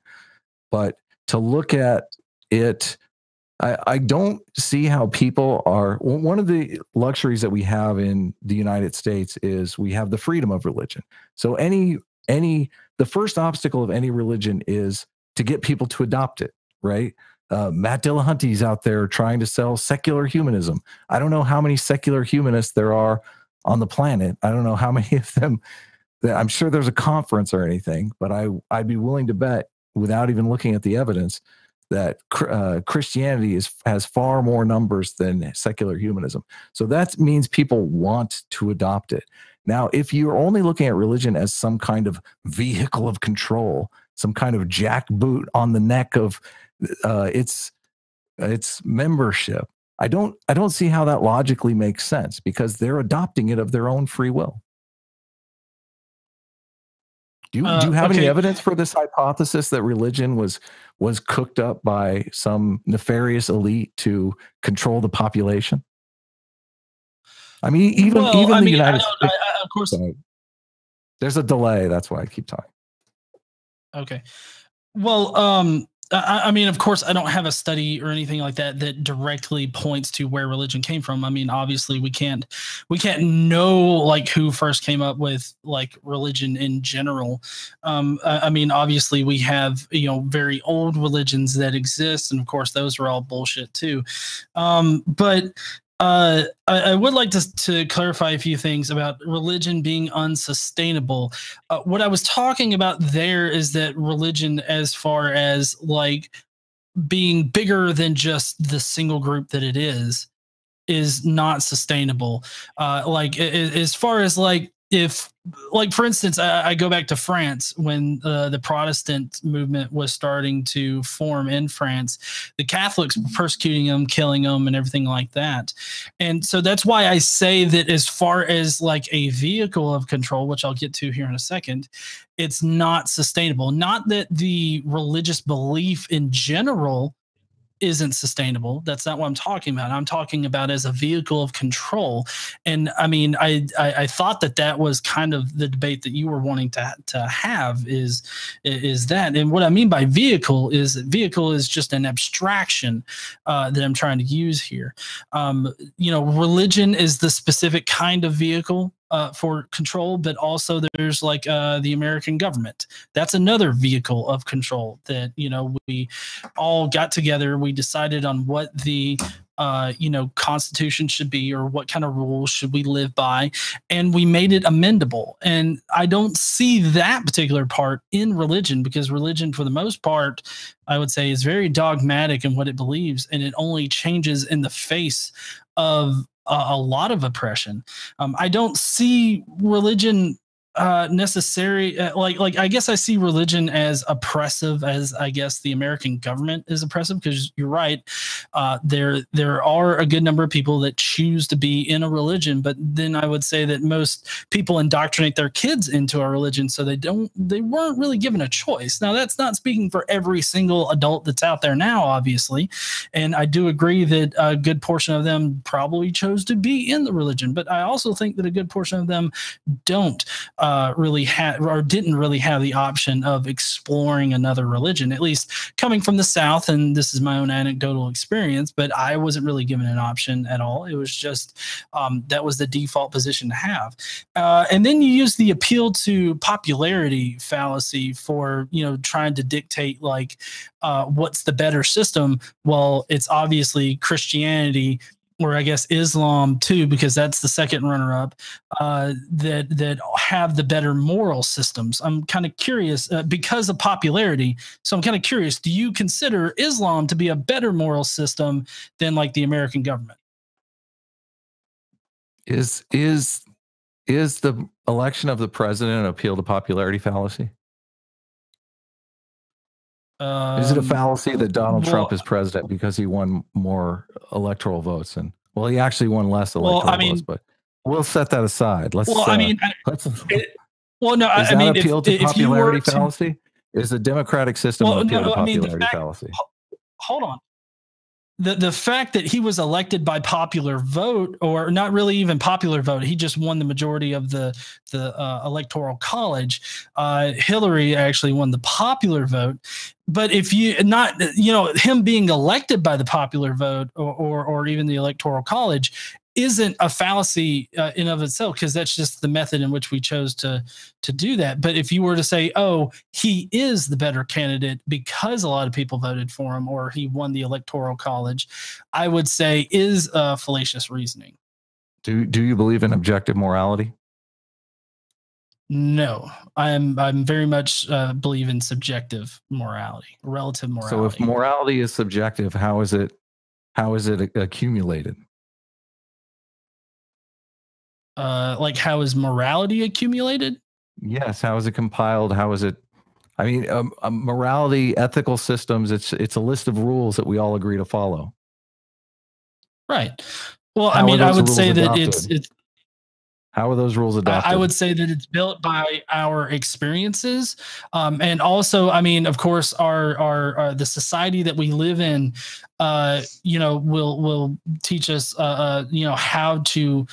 Speaker 6: But to look at it, I don't see how people are. One of the luxuries that we have in the United States is we have the freedom of religion. So the first obstacle of any religion is to get people to adopt it, right? Matt Dillahunty's out there trying to sell secular humanism. I don't know how many secular humanists there are on the planet. I don't know how many of them. I'm sure there's a conference or anything, but I'd be willing to bet, without even looking at the evidence, that Christianity has far more numbers than secular humanism. So that means people want to adopt it. Now, if you're only looking at religion as some kind of vehicle of control, some kind of jackboot on the neck of its membership, I don't see how that logically makes sense, because they're adopting it of their own free will. Do you have any evidence for this hypothesis that religion was cooked up by some nefarious elite to control the population? I mean, even the United States.
Speaker 7: Of course,
Speaker 6: there's a delay. That's why I keep talking.
Speaker 7: Okay. Well, I mean, of course, I don't have a study or anything like that directly points to where religion came from. I mean, obviously, we can't know like who first came up with like religion in general. I mean, obviously, we have very old religions that exist, and of course, those are all bullshit too. But I would like to clarify a few things about religion being unsustainable. What I was talking about there is that religion, as far as like being bigger than just the single group that it is not sustainable. Like as far as like, if, like, for instance, I go back to France when the Protestant movement was starting to form in France. The Catholics were persecuting them, killing them, and everything like that. And so that's why I say that as far as like a vehicle of control, which I'll get to here in a second, it's not sustainable. Not that the religious belief in general isn't sustainable. That's not what I'm talking about. I'm talking about as a vehicle of control. And I mean, I thought that was kind of the debate that you were wanting to have is that. And what I mean by vehicle is just an abstraction that I'm trying to use here. Religion is the specific kind of vehicle for control, but also there's like the American government. That's another vehicle of control that, we all got together. We decided on what the Constitution should be, or what kind of rules should we live by, and we made it amendable. And I don't see that particular part in religion, because religion, for the most part, I would say, is very dogmatic in what it believes, and it only changes in the face of a lot of oppression. I don't see religion necessary like I guess I see religion as oppressive as I guess the American government is oppressive, because you're right, there are a good number of people that choose to be in a religion, but then I would say that most people indoctrinate their kids into a religion, so they weren't really given a choice. Now, that's not speaking for every single adult that's out there now, obviously, and I do agree that a good portion of them probably chose to be in the religion, but I also think that a good portion of them don't really have or didn't really have the option of exploring another religion, at least coming from the South. And this is my own anecdotal experience, but I wasn't really given an option at all. It was just that was the default position to have. And then you use the appeal to popularity fallacy for, trying to dictate like what's the better system. Well, it's obviously Christianity, or I guess Islam too, because that's the second runner-up, that have the better moral systems. I'm kind of curious because of popularity. So I'm kind of curious, do you consider Islam to be a better moral system than like the American government?
Speaker 6: Is the election of the president an appeal to popularity fallacy? Is it a fallacy that Donald Trump is president because he won more electoral votes? And well, he actually won less electoral votes, but we'll set that aside. Let's.
Speaker 7: Well, I mean,
Speaker 6: appeal to popularity fallacy? Is the democratic system an appeal to popularity fallacy?
Speaker 7: Hold on. The fact that he was elected by popular vote, or not really even popular vote, he just won the majority of the electoral college. Hillary actually won the popular vote. But if him being elected by the popular vote or even the electoral college isn't a fallacy in of itself, because that's just the method in which we chose to do that. But if you were to say, oh, he is the better candidate because a lot of people voted for him, or he won the electoral college, I would say is fallacious reasoning.
Speaker 6: Do you believe in objective morality?
Speaker 7: No, I'm very much believe in subjective morality, relative morality.
Speaker 6: So if morality is subjective, how is it accumulated?
Speaker 7: Like, how is morality accumulated?
Speaker 6: Yes. How is it compiled? How is it? I mean, morality, ethical systems. It's a list of rules that we all agree to follow.
Speaker 7: Right. Well, I mean, I would say that it's.
Speaker 6: How are those rules adopted?
Speaker 7: I would say that it's built by our experiences, and also, I mean, of course, our the society that we live in, will teach us, how to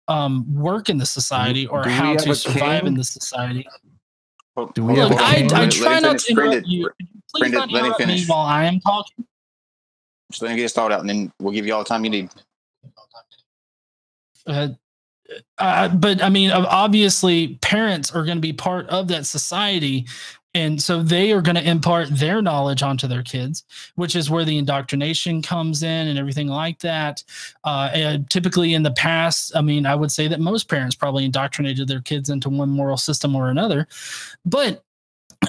Speaker 7: work in the society, or how to survive in the society.
Speaker 6: Do we have
Speaker 7: I try not to interrupt you. Please don't interrupt me while I am talking.
Speaker 4: Just let me get it started out, and then we'll give you all the time you need.
Speaker 7: But I mean, obviously, parents are going to be part of that society. And so they are going to impart their knowledge onto their kids, which is where the indoctrination comes in and everything like that. And typically in the past, I mean, I would say that most parents probably indoctrinated their kids into one moral system or another. But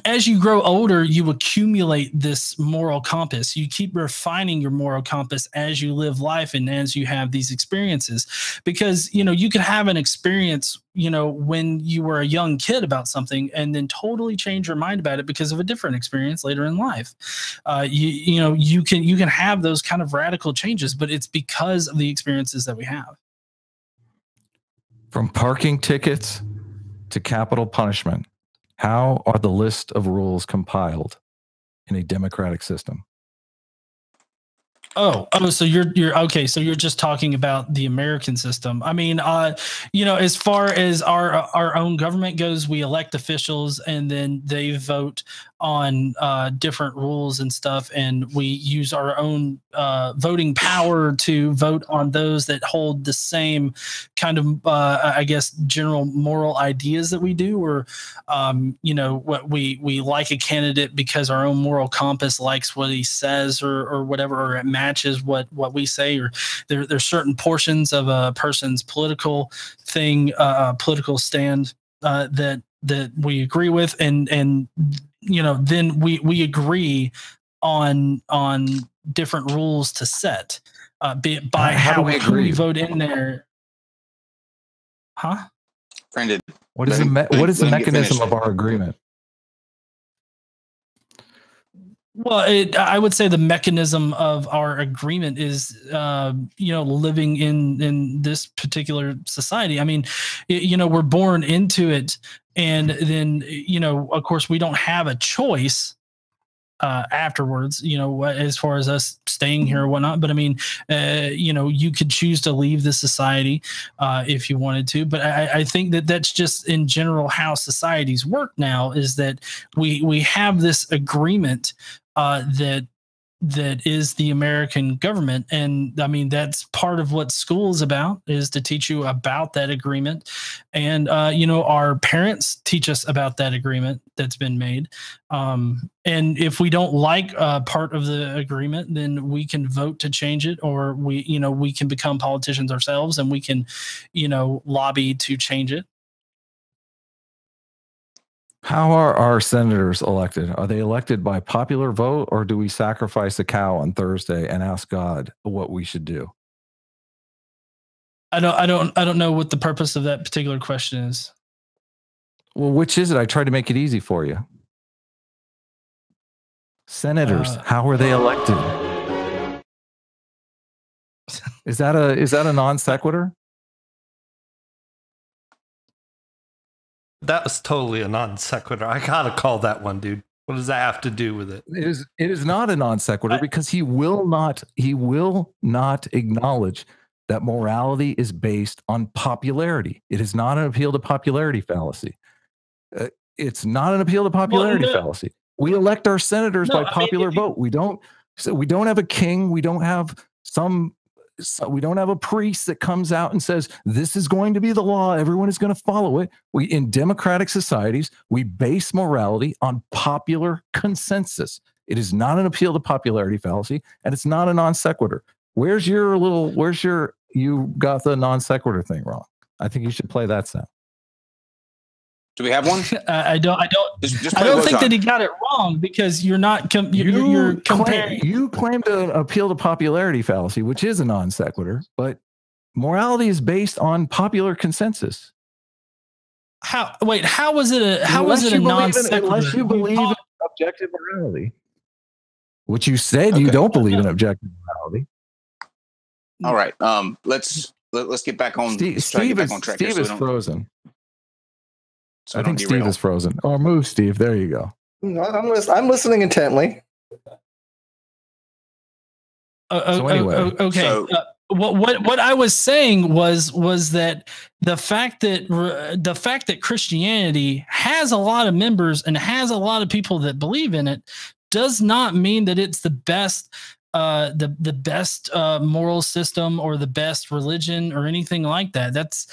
Speaker 7: as you grow older, you accumulate this moral compass. You keep refining your moral compass as you live life and as you have these experiences. Because, you could have an experience, when you were a young kid about something, and then totally change your mind about it because of a different experience later in life. You can have those kind of radical changes, but it's because of the experiences that we have.
Speaker 6: From parking tickets to capital punishment, how are the list of rules compiled in a democratic system?
Speaker 7: Oh, so you're okay. So you're just talking about the American system. I mean, as far as our own government goes, we elect officials and then they vote on different rules and stuff, and we use our own voting power to vote on those that hold the same kind of, I guess, general moral ideas that we do, or what we like a candidate because our own moral compass likes what he says, or whatever, or it matches what we say, or there's certain portions of a person's political thing, political stand that we agree with, and then we agree on different rules to set. be it by
Speaker 6: How do we
Speaker 7: who we
Speaker 6: agree?
Speaker 7: vote in there. Huh?
Speaker 4: Friended.
Speaker 6: What is the mechanism of our agreement?
Speaker 7: Well, I would say the mechanism of our agreement is, living in this particular society. I mean, we're born into it, and then, of course, we don't have a choice afterwards, as far as us staying here or whatnot. But I mean, you could choose to leave the society if you wanted to. But I think that that's just in general how societies work now, is that we have this agreement that is the American government. And I mean, that's part of what school is about, is to teach you about that agreement. And, our parents teach us about that agreement that's been made. And if we don't like part of the agreement, then we can vote to change it, or we can become politicians ourselves, and we can, lobby to change it.
Speaker 6: How are our senators elected? Are they elected by popular vote, or do we sacrifice a cow on Thursday and ask God what we should do?
Speaker 7: I don't know what the purpose of that particular question is.
Speaker 6: Well, which is it? I tried to make it easy for you. Senators, how are they elected? Is that a non sequitur?
Speaker 9: That was totally a non sequitur. I gotta call that one, dude. What does that have to do with it?
Speaker 6: It is not a non sequitur, because he will not acknowledge that morality is based on popularity. It is not an appeal to popularity fallacy. It's not an appeal to popularity fallacy. We elect our senators by popular vote. We don't have a king. We don't have we don't have a priest that comes out and says, this is going to be the law, everyone is going to follow it. In democratic societies, we base morality on popular consensus. It is not an appeal to popularity fallacy, and it's not a non sequitur. You got the non sequitur thing wrong. I think you should play that sound.
Speaker 4: Do we have one?
Speaker 7: I don't think that he got it wrong, because you're not you're comparing.
Speaker 6: You claimed an appeal to popularity fallacy, which is a non sequitur, but morality is based on popular consensus.
Speaker 7: How was it a non sequitur?
Speaker 6: Unless you believe in objective morality, which you said you don't believe in objective morality.
Speaker 4: All right. Let's get back on.
Speaker 6: Steve is frozen.
Speaker 4: So
Speaker 6: I think Steve is frozen. Or move, Steve. There you go.
Speaker 5: I'm listening intently.
Speaker 6: So anyway,
Speaker 7: okay.
Speaker 4: So,
Speaker 7: what I was saying was that the fact that Christianity has a lot of members and has a lot of people that believe in it does not mean that it's the best moral system or the best religion or anything like that. That's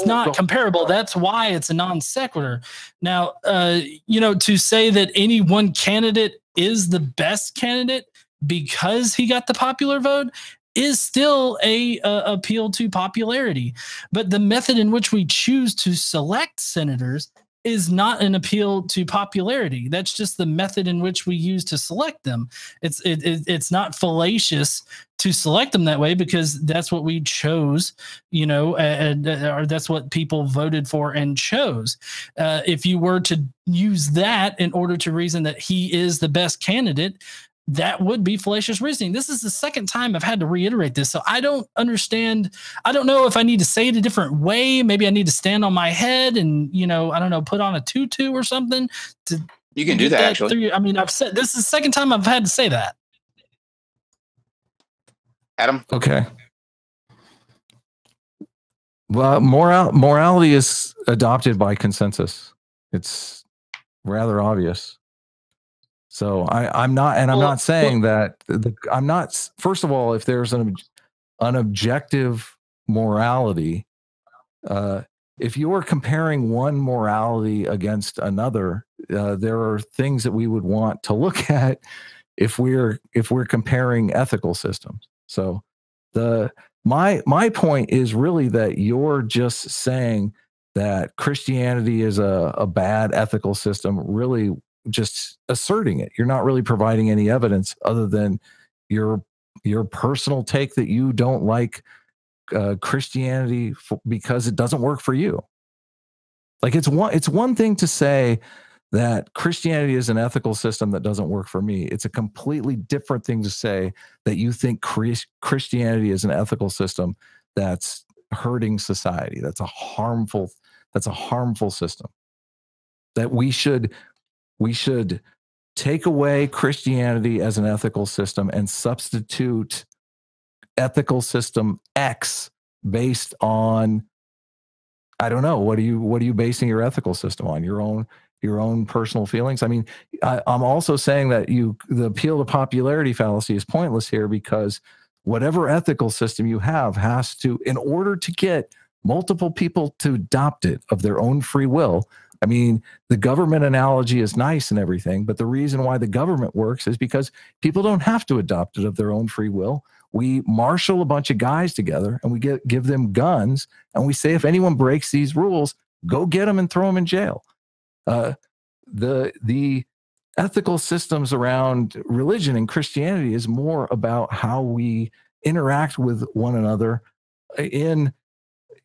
Speaker 7: not comparable. That's why it's a non sequitur. Now, to say that any one candidate is the best candidate because he got the popular vote is still a appeal to popularity. But the method in which we choose to select senators is not an appeal to popularity. That's just the method in which we use to select them. It's not fallacious to select them that way, because that's what we chose, or that's what people voted for and chose. If you were to use that in order to reason that he is the best candidate, that would be fallacious reasoning. This is the second time I've had to reiterate this. So I don't understand. I don't know if I need to say it a different way. Maybe I need to stand on my head and, I don't know, put on a tutu or something.
Speaker 4: You can do that actually.
Speaker 7: I've said this is the second time I've had to say that.
Speaker 4: Adam?
Speaker 6: Okay. Well, morality is adopted by consensus. It's rather obvious. So I'm not saying that I'm not. First of all, if there's an objective morality, if you are comparing one morality against another, there are things that we would want to look at if we're comparing ethical systems. So my point is really that you're just saying that Christianity is a bad ethical system, really just asserting it. You're not really providing any evidence other than your your personal take that you don't like Christianity because it doesn't work for you. Like it's one thing to say that Christianity is an ethical system that doesn't work for me. It's a completely different thing to say that you think Christianity is an ethical system that's hurting society. That's a harmful system. That we should take away Christianity as an ethical system and substitute ethical system X based on, I don't know, what are you basing your ethical system on? Your own personal feelings? I mean, I'm also saying that the appeal to popularity fallacy is pointless here, because whatever ethical system you have has to, in order to get multiple people to adopt it of their own free will. I mean, the government analogy is nice and everything, but the reason why the government works is because people don't have to adopt it of their own free will. We marshal a bunch of guys together and we give them guns, and we say, if anyone breaks these rules, go get them and throw them in jail. The ethical systems around religion and Christianity is more about how we interact with one another in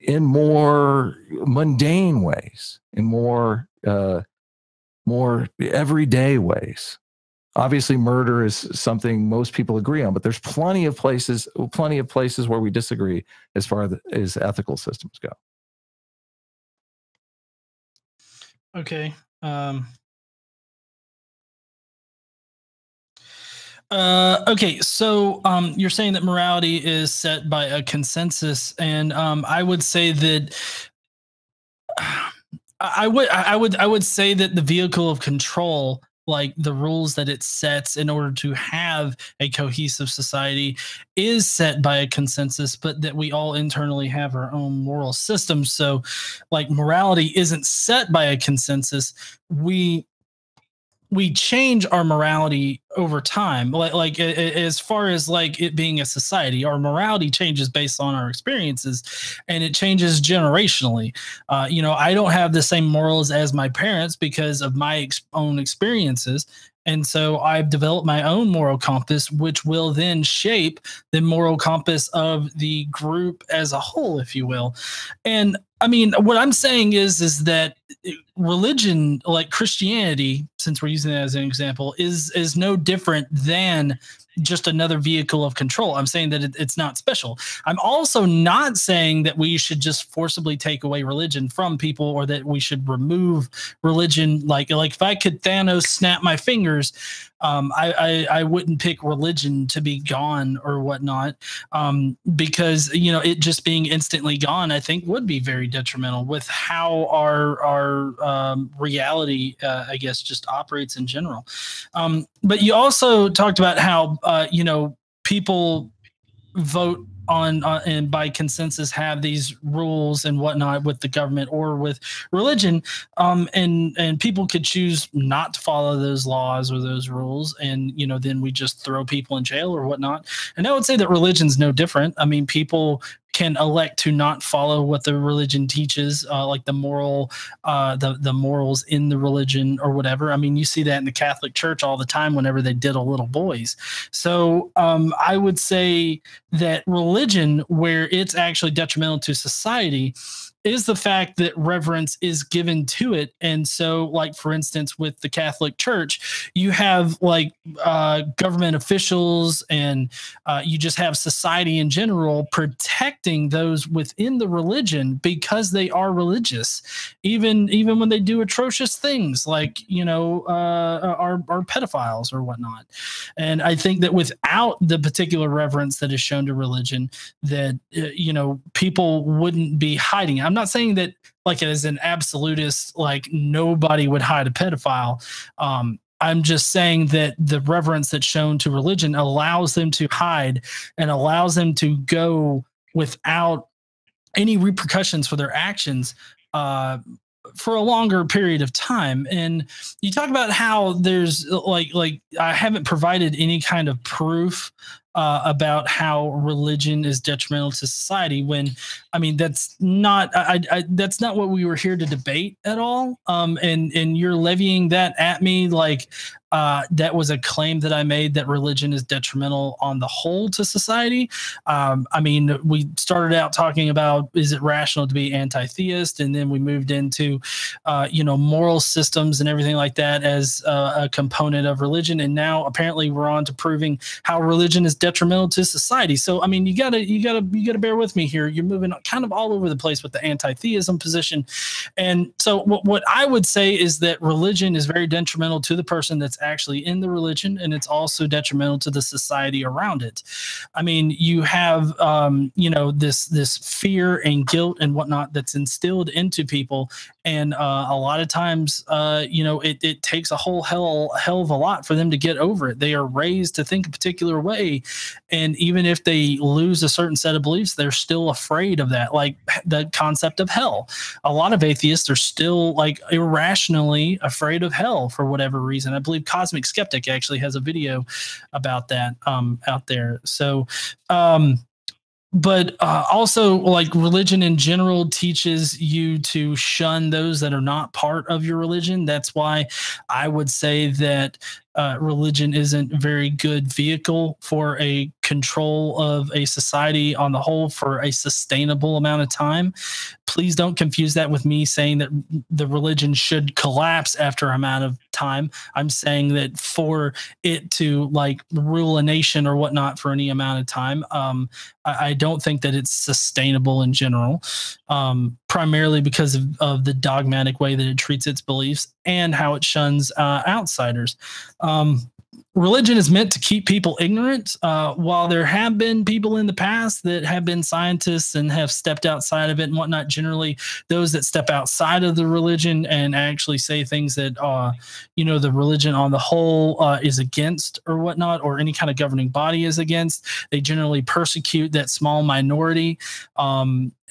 Speaker 6: more mundane ways, in more everyday ways. Obviously, murder is something most people agree on, but there's plenty of places where we disagree as far as ethical systems go.
Speaker 7: Okay. Okay, so you're saying that morality is set by a consensus, and I would say that I would say that the vehicle of control, like the rules that it sets in order to have a cohesive society, is set by a consensus, but that we all internally have our own moral systems. So like morality isn't set by a consensus. We change our morality over time. Like as far as like it being a society, our morality changes based on our experiences, and it changes generationally. I don't have the same morals as my parents because of my own experiences. And so I've developed my own moral compass, which will then shape the moral compass of the group as a whole, if you will. And I mean, what I'm saying is that religion, like Christianity, since we're using that as an example, is no different than just another vehicle of control. I'm saying that it's not special. I'm also not saying that we should just forcibly take away religion from people, or that we should remove religion. Like if I could Thanos snap my fingers, I wouldn't pick religion to be gone or whatnot, because it just being instantly gone, I think, would be very detrimental with how our reality, I guess, just operates in general. But you also talked about how people vote on and by consensus have these rules and whatnot with the government or with religion, and people could choose not to follow those laws or those rules, and then we just throw people in jail or whatnot. And I would say that religion's no different. I mean, people can elect to not follow what the religion teaches, like the morals in the religion or whatever. I mean, you see that in the Catholic Church all the time whenever they diddle little boys. So I would say that religion, where it's actually detrimental to society, is the fact that reverence is given to it. And so, like, for instance, with the Catholic Church, you have like government officials, and you just have society in general protecting those within the religion because they are religious, even when they do atrocious things like are pedophiles or whatnot. And I think that without the particular reverence that is shown to religion, that people wouldn't be hiding. I'm not saying that like as an absolutist, like nobody would hide a pedophile. I'm just saying that the reverence that's shown to religion allows them to hide and allows them to go without any repercussions for their actions for a longer period of time. And you talk about how there's like I haven't provided any kind of proof about how religion is detrimental to society. When, I mean, that's not that's not what we were here to debate at all. And you're levying that at me like that was a claim that I made, that religion is detrimental on the whole to society. I mean, we started out talking about, is it rational to be anti-theist? And then we moved into, moral systems and everything like that as a component of religion. And now apparently we're on to proving how religion is detrimental to society. So, I mean, you gotta bear with me here. You're moving kind of all over the place with the anti-theism position. And so what I would say is that religion is very detrimental to the person that's actually in the religion, and it's also detrimental to the society around it. I mean, you have this fear and guilt and whatnot that's instilled into people, and a lot of times it takes a whole hell of a lot for them to get over it. They are raised to think a particular way, and even if they lose a certain set of beliefs, they're still afraid of that. Like the concept of hell, a lot of atheists are still like irrationally afraid of hell for whatever reason. I believe Cosmic Skeptic actually has a video about that out there. So but also, like, religion in general teaches you to shun those that are not part of your religion. That's why I would say that religion isn't a very good vehicle for a control of a society on the whole for a sustainable amount of time. Please don't confuse that with me saying that the religion should collapse after a amount of time. I'm saying that for it to like rule a nation or whatnot for any amount of time, I don't think that it's sustainable in general, primarily because of the dogmatic way that it treats its beliefs and how it shuns outsiders. Religion is meant to keep people ignorant. While there have been people in the past that have been scientists and have stepped outside of it and whatnot, generally those that step outside of the religion and actually say things that, the religion on the whole is against or whatnot, or any kind of governing body is against, they generally persecute that small minority.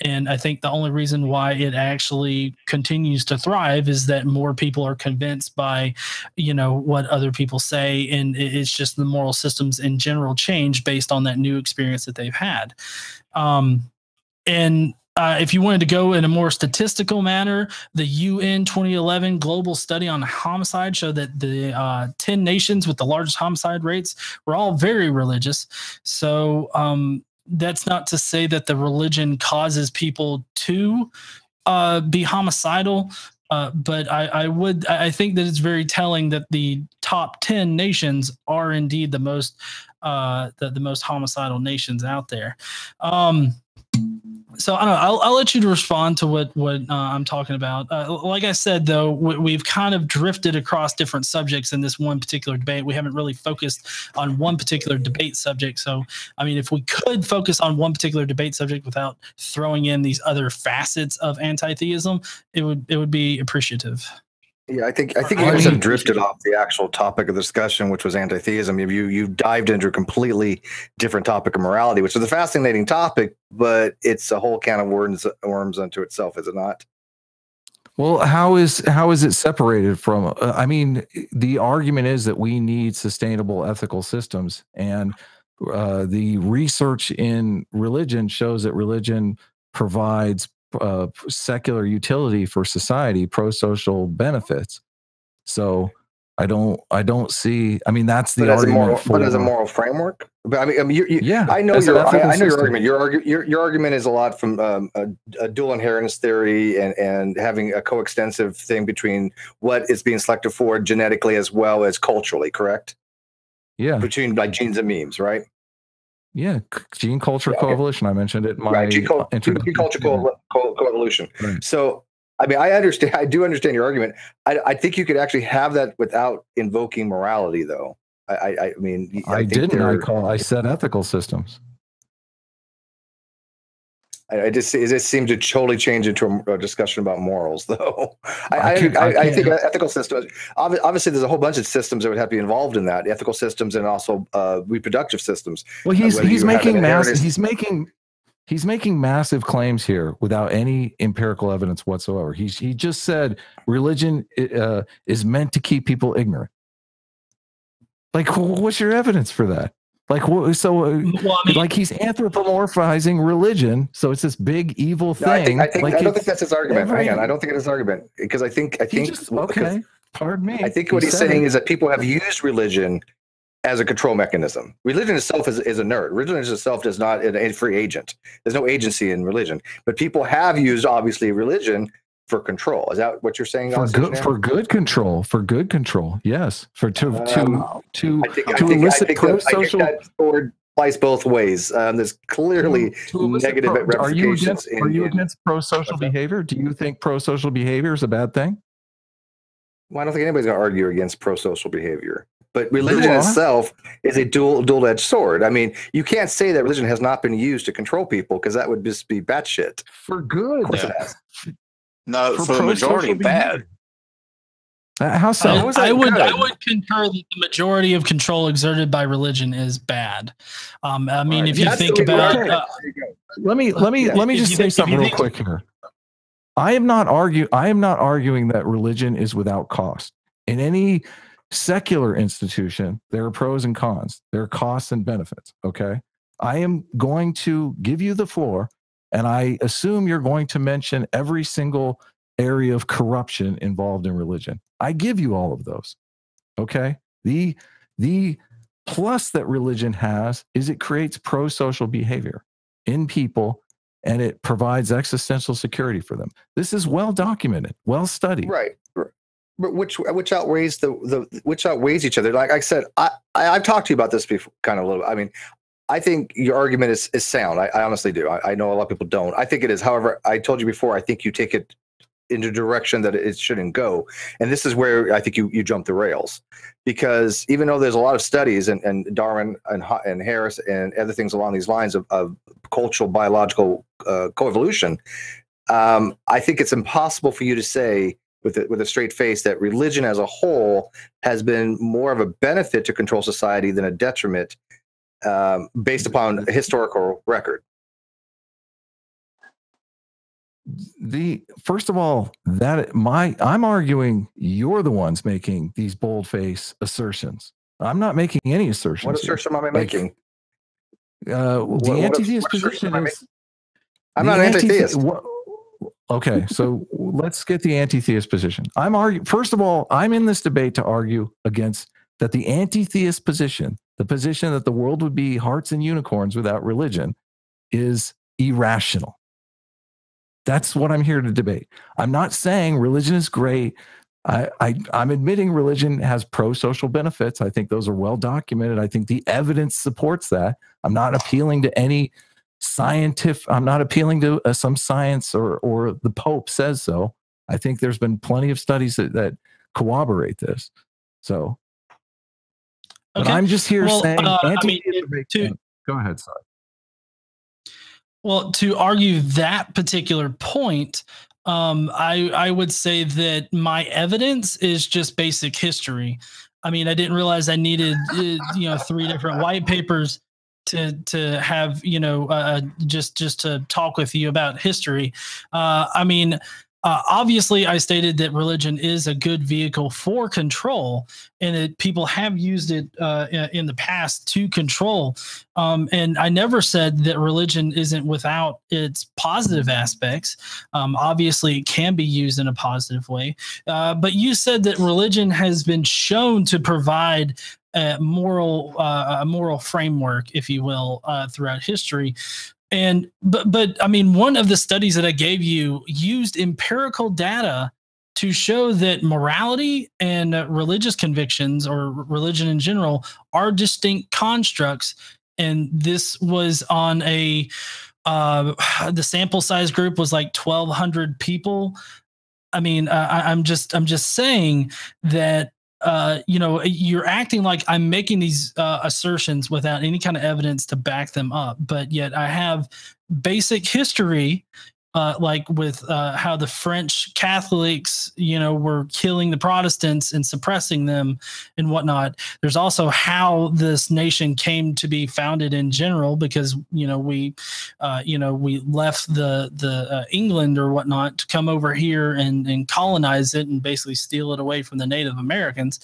Speaker 7: And I think the only reason why it actually continues to thrive is that more people are convinced by, what other people say. And it's just the moral systems in general change based on that new experience that they've had. If you wanted to go in a more statistical manner, the UN 2011 global study on homicide showed that the 10 nations with the largest homicide rates were all very religious. So, that's not to say that the religion causes people to be homicidal, but I think that it's very telling that the top 10 nations are indeed the most homicidal nations out there. So I don't know. I'll let you respond to what I'm talking about. Like I said, though, we've kind of drifted across different subjects in this one particular debate. We haven't really focused on one particular debate subject. So, I mean, if we could focus on one particular debate subject without throwing in these other facets of anti-theism, it would be appreciative.
Speaker 5: Yeah, I think you guys have drifted off the actual topic of discussion, which was anti-theism. You dived into a completely different topic of morality, which is a fascinating topic, but it's a whole can of worms unto itself, is it not?
Speaker 6: Well, how is it separated from? I mean, the argument is that we need sustainable ethical systems, and the research in religion shows that religion provides secular utility for society, pro-social benefits. So I don't see. I mean, that's the argument.
Speaker 5: But as a moral framework. But I mean,
Speaker 6: yeah.
Speaker 5: I know your argument. Your argument is a lot from a dual inheritance theory and having a coextensive thing between what is being selected for genetically as well as culturally. Correct?
Speaker 6: Yeah.
Speaker 5: Between like genes and memes, right?
Speaker 6: Yeah, gene culture coevolution. I mentioned it in my
Speaker 5: gene culture coevolution.
Speaker 6: Right.
Speaker 5: So, I mean, I do understand your argument. I think you could actually have that without invoking morality, though. I mean,
Speaker 6: I said ethical systems.
Speaker 5: It just seems to totally change into a discussion about morals, though. I think ethical systems. Obviously, there's a whole bunch of systems that would have to be involved in that. Ethical systems and also reproductive systems.
Speaker 6: Well, he's making massive claims here without any empirical evidence whatsoever. He just said religion is meant to keep people ignorant. Like, what's your evidence for that? Like, like he's anthropomorphizing religion, so it's this big evil thing.
Speaker 5: I don't think that's his argument.
Speaker 6: every-
Speaker 5: Hang on, I don't think it's his argument because I think
Speaker 6: okay. Pardon me.
Speaker 5: I think what he's saying is that people have used religion as a control mechanism. Religion itself is a nerd. Religion itself is not a free agent. There's no agency in religion, but people have used obviously religion for control. Is that what you're saying?
Speaker 6: For good control. Yes. To elicit pro-social.
Speaker 5: I think that sword applies both ways. There's clearly negative ramifications.
Speaker 6: Are you against pro-social behavior? Do you think pro-social behavior is a bad thing?
Speaker 5: Well, I don't think anybody's going to argue against pro-social behavior. But religion itself is a dual-edged sword. I mean, you can't say that religion has not been used to control people because that would just be batshit.
Speaker 6: For good.
Speaker 5: Of course it has.
Speaker 4: No, for the majority, bad.
Speaker 6: How so?
Speaker 7: I would concur that the majority of control exerted by religion is bad. I mean, if you think about,
Speaker 6: let me just say something real quick here. I am not arguing that religion is without cost. In any secular institution, there are pros and cons. There are costs and benefits. Okay, I am going to give you the floor. And I assume you're going to mention every single area of corruption involved in religion. I give you all of those. Okay. The plus that religion has is it creates pro-social behavior in people and it provides existential security for them. This is well documented, well studied.
Speaker 5: Right. But which outweighs which outweighs each other. Like I said, I've talked to you about this before, kind of a little. I mean, I think your argument is sound. I honestly do. I know a lot of people don't. I think it is. However, I told you before, I think you take it in a direction that it shouldn't go. And this is where I think you jump the rails. Because even though there's a lot of studies and Darwin and Harris and other things along these lines of cultural biological coevolution, I think it's impossible for you to say with a straight face that religion as a whole has been more of a benefit to control society than a detriment. Based upon historical record.
Speaker 6: First of all, I'm arguing you're the ones making these bold-faced assertions. I'm not making any assertions.
Speaker 5: What assertion am I making?
Speaker 6: The anti-theist position is.
Speaker 5: I'm not an anti-theist.
Speaker 6: Okay, so let's get the anti-theist position. First of all, I'm in this debate to argue against that the anti-theist position, the position that the world would be hearts and unicorns without religion, is irrational. That's what I'm here to debate. I'm not saying religion is great. I'm admitting religion has pro-social benefits. I think those are well documented. I think the evidence supports that. I'm not appealing to any scientific. I'm not appealing to some science or the Pope says so. I think there's been plenty of studies that corroborate this. So. But I'm just here saying, go ahead, son.
Speaker 7: Well, to argue that particular point, I would say that my evidence is just basic history. I mean, I didn't realize I needed 3 different white papers to have just to talk with you about history. I mean. Obviously, I stated that religion is a good vehicle for control, and that people have used it in the past to control. And I never said that religion isn't without its positive aspects. Obviously, it can be used in a positive way. But you said that religion has been shown to provide a moral framework, if you will, throughout history. But I mean, one of the studies that I gave you used empirical data to show that morality and religious convictions or religion in general are distinct constructs. And this was on the sample size group was like 1,200 people. I mean, I'm just saying that you're acting like I'm making these assertions without any kind of evidence to back them up, but yet I have basic history like with how the French Catholics, were killing the Protestants and suppressing them and whatnot. There's also how this nation came to be founded in general, because we left the England or whatnot to come over here and colonize it and basically steal it away from the Native Americans.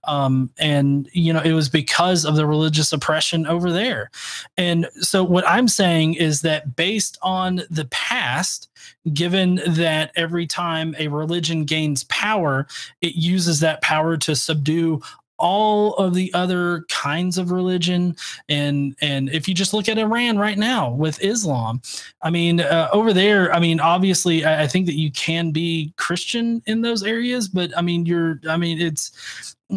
Speaker 7: And it was because of the religious oppression over there. And so what I'm saying is that based on the past, given that every time a religion gains power, it uses that power to subdue all of the other kinds of religion. And if you just look at Iran right now with Islam, I mean, over there, I mean, obviously I think that you can be Christian in those areas, but I mean,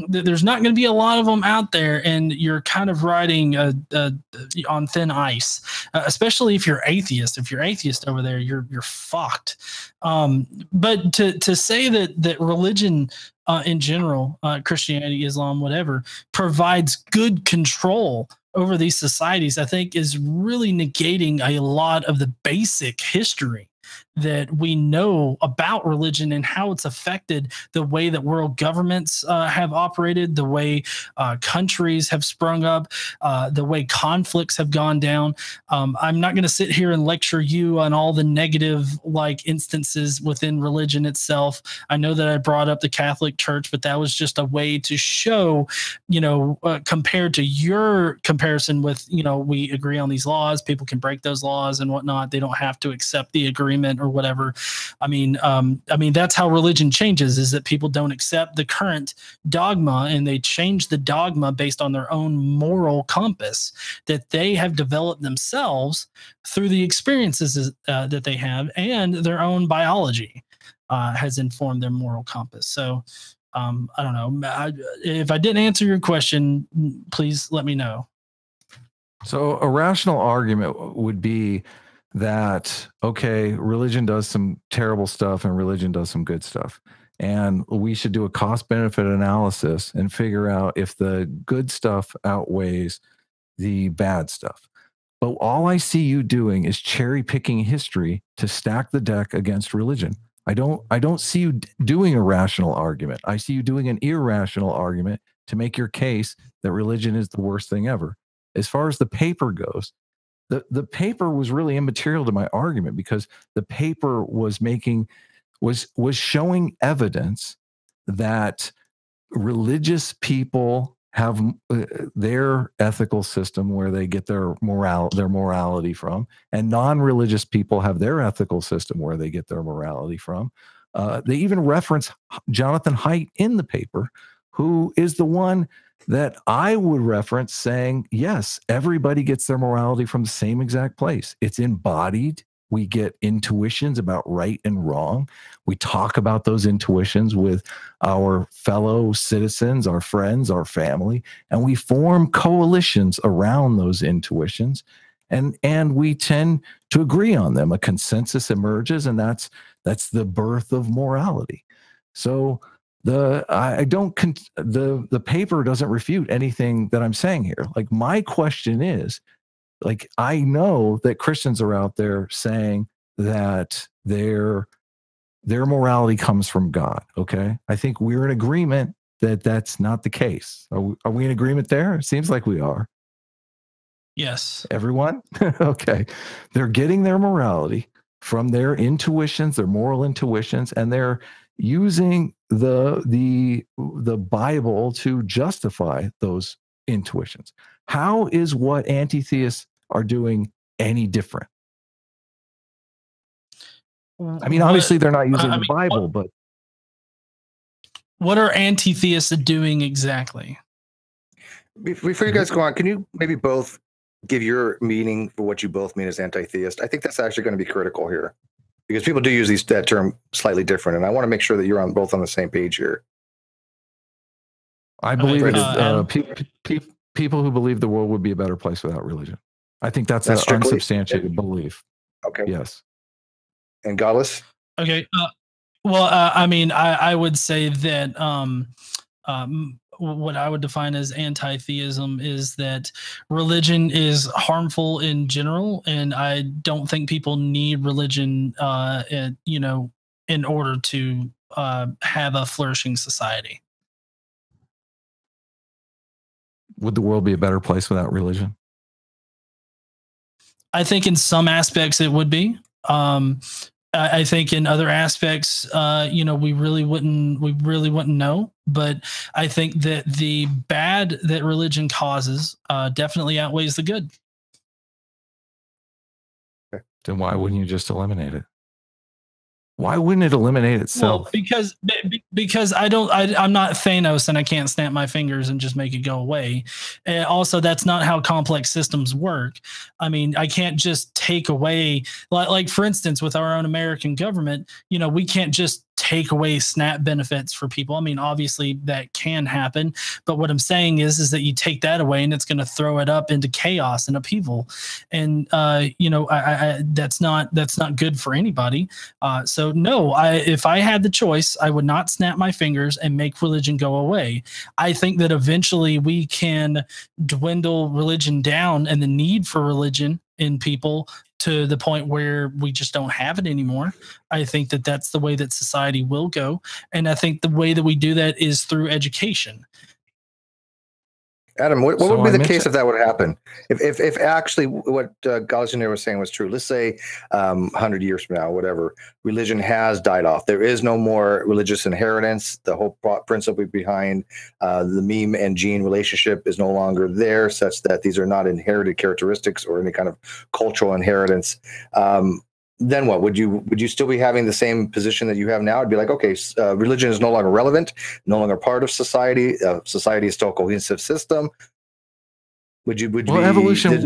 Speaker 7: there's not going to be a lot of them out there, and you're kind of riding on thin ice, especially if you're atheist. If you're atheist over there, you're fucked. But to say that religion in general, Christianity, Islam, whatever, provides good control over these societies, I think is really negating a lot of the basic history that we know about religion and how it's affected the way that world governments have operated, the way countries have sprung up, the way conflicts have gone down. I'm not going to sit here and lecture you on all the negative instances within religion itself. I know that I brought up the Catholic Church, but that was just a way to show, compared to your comparison with, we agree on these laws, people can break those laws and whatnot. They don't have to accept the agreement or whatever. I mean, that's how religion changes, is that people don't accept the current dogma and they change the dogma based on their own moral compass that they have developed themselves through the experiences that they have, and their own biology has informed their moral compass. So I don't know. If I didn't answer your question, please let me know.
Speaker 6: So a rational argument would be that, okay, religion does some terrible stuff and religion does some good stuff. And we should do a cost benefit analysis and figure out if the good stuff outweighs the bad stuff. But all I see you doing is cherry picking history to stack the deck against religion. I don't see you doing a rational argument. I see you doing an irrational argument to make your case that religion is the worst thing ever. As far as the paper goes, the paper was really immaterial to my argument, because the paper was showing evidence that religious people have their ethical system where they get their morality from, and non-religious people have their ethical system where they get their morality from. They even reference Jonathan Haidt in the paper, who is the one that I would reference saying, yes, everybody gets their morality from the same exact place. It's embodied. We get intuitions about right and wrong. We talk about those intuitions with our fellow citizens, our friends, our family, and we form coalitions around those intuitions, and we tend to agree on them. A consensus emerges, and that's the birth of morality. So the paper doesn't refute anything that I'm saying here. Like, my question is, like, I know that Christians are out there saying that their morality comes from God. Okay. I think we're in agreement that that's not the case. Are we in agreement there? It seems like we are.
Speaker 7: Yes.
Speaker 6: Everyone? Okay. They're getting their morality from their intuitions, their moral intuitions, and they're using the Bible to justify those intuitions. How is what anti-theists are doing any different? I mean, obviously they're not using the Bible, but
Speaker 7: what are anti-theists doing exactly?
Speaker 5: Before you guys go on, can you maybe both give your meaning for what you both mean as anti-theist? I think that's actually going to be critical here, because people do use that term slightly different, and I want to make sure that you're both on the same page here.
Speaker 6: I believe people who believe the world would be a better place without religion. I think that's an unsubstantiated belief.
Speaker 5: Okay.
Speaker 6: Yes.
Speaker 5: And Godless?
Speaker 7: Okay. Well, I mean, I would say that what I would define as anti-theism is that religion is harmful in general, and I don't think people need religion, in order to have a flourishing society.
Speaker 6: Would the world be a better place without religion?
Speaker 7: I think in some aspects it would be. I think in other aspects, we really wouldn't know. But I think that the bad that religion causes definitely outweighs the good.
Speaker 6: Then why wouldn't you just eliminate it? Why wouldn't it eliminate itself?
Speaker 7: Well, because I'm not Thanos and I can't snap my fingers and just make it go away. And also, that's not how complex systems work. I mean, I can't just take away, like for instance, with our own American government, we can't just take away SNAP benefits for people. I mean, obviously that can happen, but what I'm saying is that you take that away and it's going to throw it up into chaos and upheaval, and that's not good for anybody. So no, if I had the choice, I would not snap my fingers and make religion go away. I think that eventually we can dwindle religion down and the need for religion in people to the point where we just don't have it anymore. I think that that's the way that society will go. And I think the way that we do that is through education.
Speaker 5: Adam, what would be the case if that would happen? If actually what Godless was saying was true, let's say 100 years from now, whatever, religion has died off. There is no more religious inheritance. The whole principle behind the meme and gene relationship is no longer there, such that these are not inherited characteristics or any kind of cultural inheritance. Then what? Would you still be having the same position that you have now? It'd be like, okay, religion is no longer relevant, no longer part of society. Society is still a cohesive system.
Speaker 6: Evolution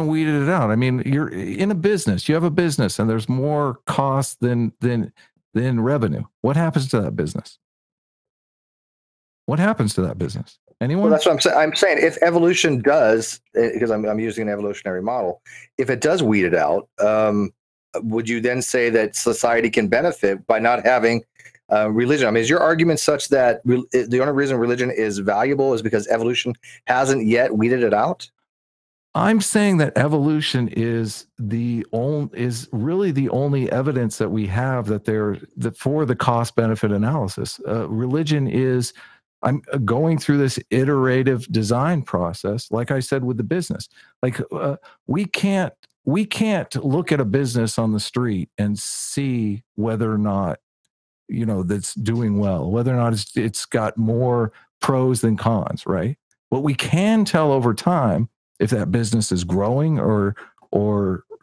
Speaker 6: weeded it out. I mean, you're in a business. You have a business, and there's more cost than revenue. What happens to that business? What happens to that business? Anyone?
Speaker 5: Well, that's what I'm saying. I'm saying if evolution does, because I'm using an evolutionary model, if it does weed it out, would you then say that society can benefit by not having religion? I mean, is your argument such that the only reason religion is valuable is because evolution hasn't yet weeded it out?
Speaker 6: I'm saying that evolution is really the only evidence that we have that for the cost benefit analysis. Religion is. I'm going through this iterative design process, like I said with the business. Like we can't look at a business on the street and see whether or not that's doing well, whether or not it's got more pros than cons, right? But we can tell over time if that business is growing or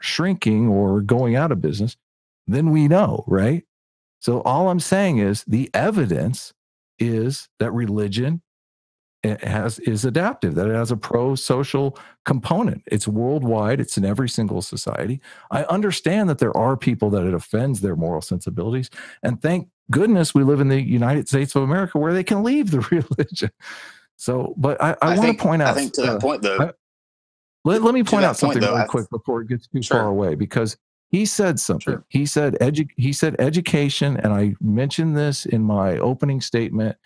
Speaker 6: shrinking or going out of business. Then we know, right? So all I'm saying is the evidence is that religion is adaptive, that it has a pro-social component. It's worldwide. It's in every single society. I understand that there are people that it offends their moral sensibilities, and thank goodness we live in the United States of America where they can leave the religion. So, but I want to point out.
Speaker 4: I think to that point, though.
Speaker 6: Let me point out something really quick before it gets too far away, because he said something. Sure. He said education, and I mentioned this in my opening statement,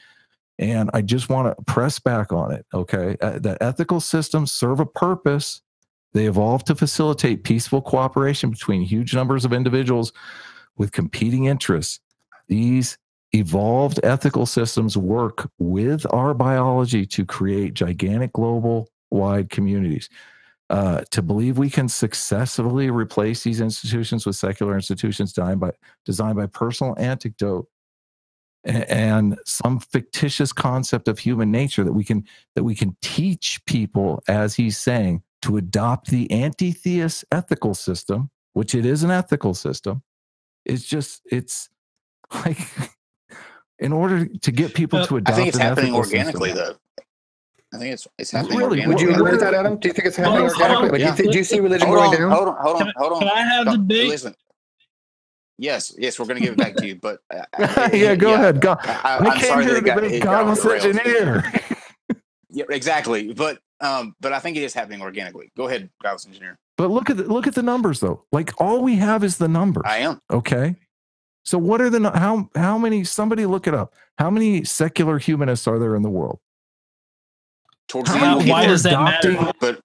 Speaker 6: and I just want to press back on it, okay? That ethical systems serve a purpose. They evolved to facilitate peaceful cooperation between huge numbers of individuals with competing interests. These evolved ethical systems work with our biology to create gigantic global-wide communities. To believe we can successfully replace these institutions with secular institutions designed by personal anecdote and some fictitious concept of human nature that we can teach people, as he's saying, to adopt the anti-theist ethical system, which it is an ethical system. It's like in order to get people to adopt.
Speaker 4: I think it's happening
Speaker 6: organically,
Speaker 4: though. I think it's happening.
Speaker 5: Really? Would you agree with that, Adam? Do you think it's happening organically?
Speaker 4: Yeah.
Speaker 5: Do you see religion going down?
Speaker 4: Hold on.
Speaker 7: Can I have the debate?
Speaker 4: Listen. Yes, we're going to give it back to you, but
Speaker 6: yeah, go ahead.
Speaker 4: I'm sorry that it got
Speaker 6: Godless engineer.
Speaker 4: Yeah, exactly. But I think it is happening organically. Go ahead, Godless engineer.
Speaker 6: But look at the numbers, though. Like all we have is the numbers.
Speaker 4: I am
Speaker 6: okay. So what are the how many? Somebody look it up. How many secular humanists are there in the world?
Speaker 4: Towards the end,
Speaker 7: why does that matter?
Speaker 4: But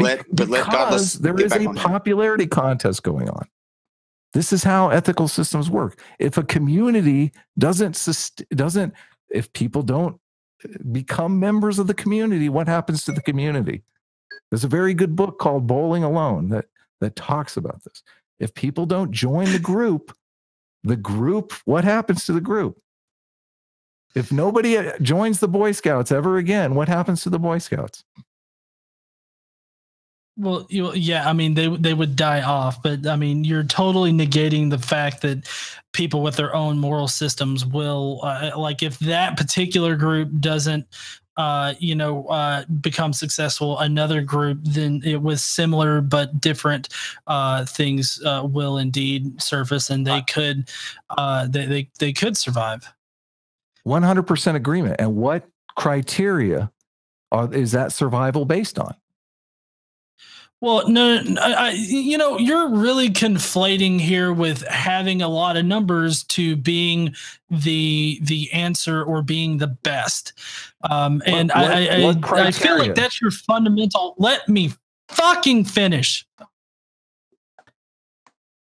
Speaker 4: let Godless
Speaker 6: there
Speaker 4: get
Speaker 6: is
Speaker 4: back
Speaker 6: a
Speaker 4: on that.
Speaker 6: popularity contest going on. This is how ethical systems work. If a community if people don't become members of the community, what happens to the community? There's a very good book called Bowling Alone that talks about this. If people don't join the group, what happens to the group? If nobody joins the Boy Scouts ever again, what happens to the Boy Scouts?
Speaker 7: Well, yeah, I mean, they would die off, but I mean, you're totally negating the fact that people with their own moral systems will, like, if that particular group doesn't, become successful, another group then it was similar but different things will indeed surface, and they could they could survive.
Speaker 6: 100% agreement. And what criteria is that survival based on?
Speaker 7: Well, no, you're really conflating here with having a lot of numbers to being the answer or being the best. And I feel like that's your fundamental. Let me fucking finish.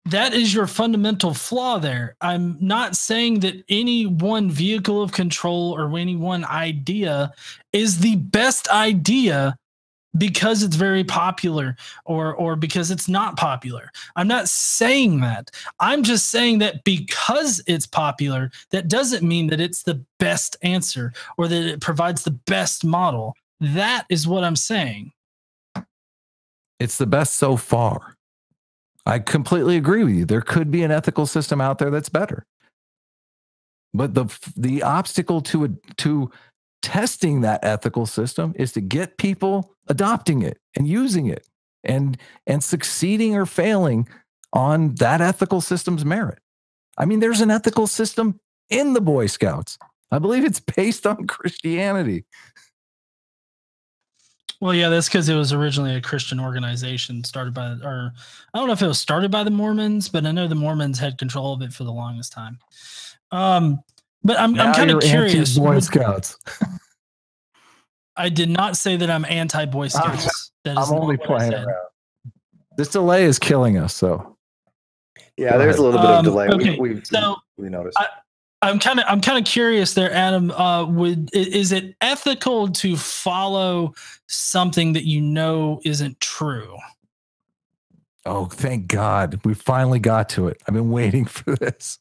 Speaker 7: That is your fundamental flaw there. I'm not saying that any one vehicle of control or any one idea is the best idea because it's very popular or because it's not popular. I'm not saying that. I'm just saying that because it's popular, that doesn't mean that it's the best answer or that it provides the best model. That is what I'm saying.
Speaker 6: It's the best so far. I completely agree with you. There could be an ethical system out there that's better. But the obstacle to testing that ethical system is to get people adopting it and using it and succeeding or failing on that ethical system's merit. I mean, there's an ethical system in the Boy Scouts. I believe it's based on Christianity.
Speaker 7: Well, yeah, that's because it was originally a Christian organization started by, or I don't know if it was started by the Mormons, but I know the Mormons had control of it for the longest time. But I'm kind of curious.
Speaker 6: Boy Scouts.
Speaker 7: I did not say that I'm anti-Boy Scouts.
Speaker 6: I'm only playing around. This delay is killing us. So
Speaker 5: yeah, there's a little bit of delay.
Speaker 7: Okay.
Speaker 5: We noticed.
Speaker 7: I'm kind of curious there, Adam. Is it ethical to follow something that you know isn't true?
Speaker 6: Oh, thank God, we finally got to it. I've been waiting for this.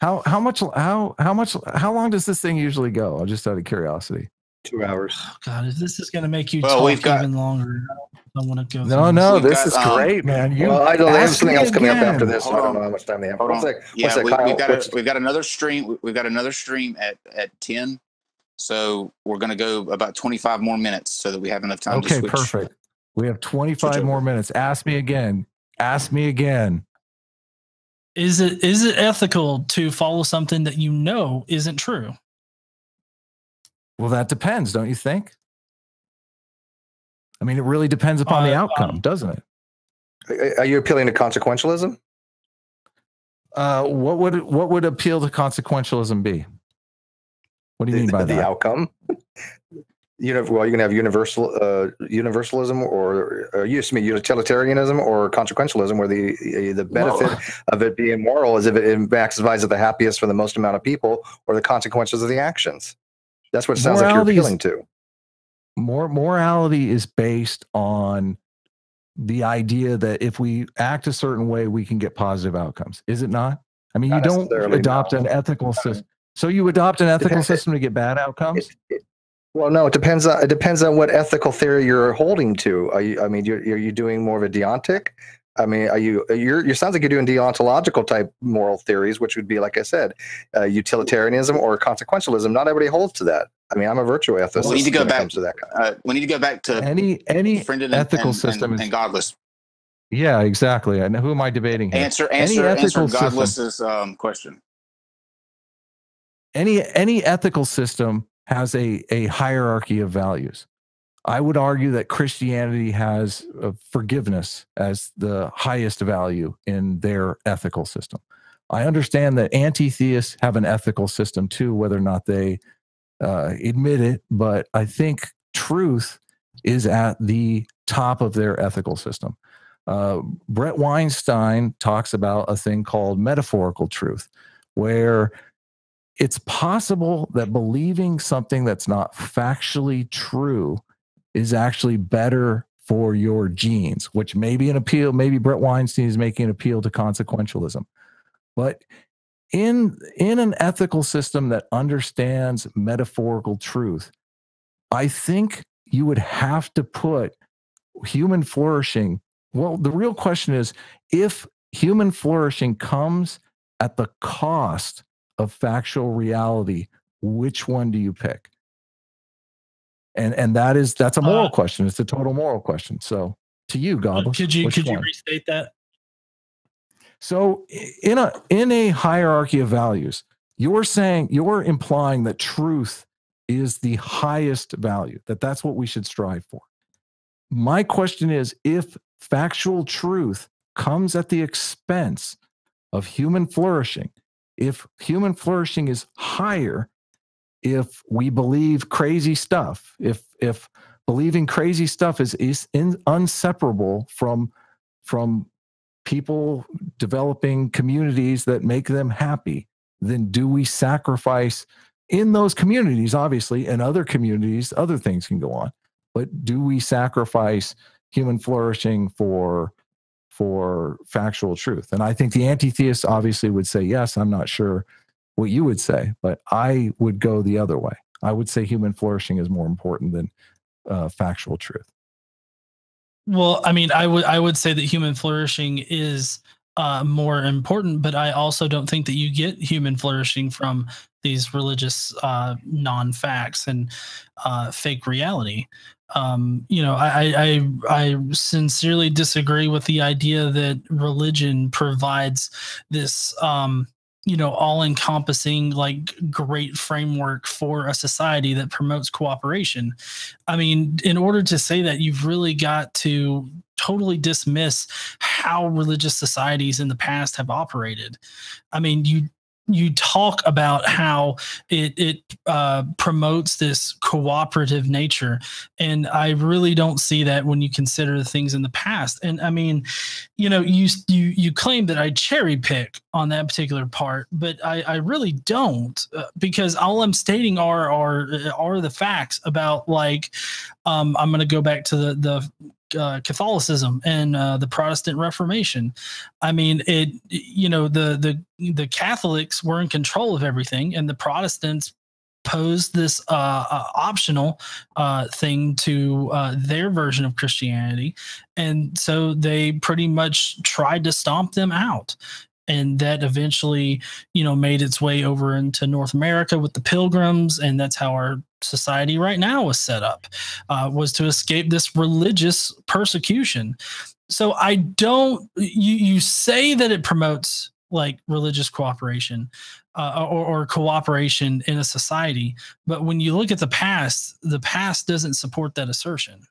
Speaker 6: How long does this thing usually go? I'm just out of curiosity.
Speaker 5: 2 hours.
Speaker 7: Oh, God, if this is going to make you talk even longer, I want to go.
Speaker 6: No, this is great, man.
Speaker 5: I don't have something else coming up after this. So I don't know how much time they have.
Speaker 4: We've got another stream. We've got another stream at 10. So we're going to go about 25 more minutes so that we have enough time to switch.
Speaker 6: Okay, perfect. We have 25 more minutes. Ask me again.
Speaker 7: Is it ethical to follow something that you know isn't true?
Speaker 6: Well, that depends, don't you think? I mean, it really depends upon the outcome, doesn't it?
Speaker 5: Are you appealing to consequentialism?
Speaker 6: What would appeal to consequentialism be? What do you mean by that?
Speaker 5: The outcome? You're going to have universalism or utilitarianism or consequentialism, where the benefit of it being moral is if it maximizes the happiest for the most amount of people, or the consequences of the actions. That's what it sounds like you're appealing to.
Speaker 6: Morality is based on the idea that if we act a certain way, we can get positive outcomes. Is it not? I mean, you don't adopt an ethical system. So you adopt an ethical system to get bad outcomes?
Speaker 5: Well, no, it depends on what ethical theory you're holding to. Are you doing more of a deontic? I mean, you sounds like you're doing deontological type moral theories, which would be, like I said, utilitarianism or consequentialism. Not everybody holds to that. I mean, I'm a virtue ethicist.
Speaker 4: We need to go back to that. We need to go back to
Speaker 6: any ethical system
Speaker 4: and Godless.
Speaker 6: Yeah, exactly. And who am I debating here?
Speaker 4: Answer Godless's question.
Speaker 6: Any ethical system has a hierarchy of values. I would argue that Christianity has forgiveness as the highest value in their ethical system. I understand that anti-theists have an ethical system too, whether or not they admit it, but I think truth is at the top of their ethical system. Brett Weinstein talks about a thing called metaphorical truth, where it's possible that believing something that's not factually true is actually better for your genes, which may be an appeal. Maybe Brett Weinstein is making an appeal to consequentialism. But in an ethical system that understands metaphorical truth, I think you would have to put human flourishing. Well, the real question is, if human flourishing comes at the cost of factual reality, which one do you pick? And that's a moral question. It's a total moral question. So to you, Godless,
Speaker 7: could you restate that?
Speaker 6: So in a hierarchy of values, you're implying that truth is the highest value, that's what we should strive for. My question is, if factual truth comes at the expense of human flourishing, if human flourishing is higher, if we believe crazy stuff, if believing crazy stuff is inseparable from people developing communities that make them happy, then do we sacrifice in those communities? Obviously, in other communities, other things can go on, but do we sacrifice human flourishing for factual truth? And I think the anti-theists obviously would say yes. I'm not sure what you would say, but I would go the other way. I would say human flourishing is more important than factual truth.
Speaker 7: Well, I mean, I would say that human flourishing is more important, but I also don't think that you get human flourishing from these religious non-facts and fake reality. I sincerely disagree with the idea that religion provides this all-encompassing, like, great framework for a society that promotes cooperation. I mean, in order to say that, you've really got to totally dismiss how religious societies in the past have operated. I mean, you talk about how it promotes this cooperative nature, and I really don't see that when you consider the things in the past. And I mean, you claim that I cherry pick on that particular part, but I really don't, because all I'm stating are the facts about, like, I'm going to go back to the Catholicism and the Protestant Reformation. I mean, the Catholics were in control of everything, and the Protestants posed this optional thing to their version of Christianity, and so they pretty much tried to stomp them out. And that eventually, made its way over into North America with the Pilgrims, and that's how our society right now was set up, was to escape this religious persecution. So I don't. You say that it promotes, like, religious cooperation or cooperation in a society, but when you look at the past doesn't support that assertion.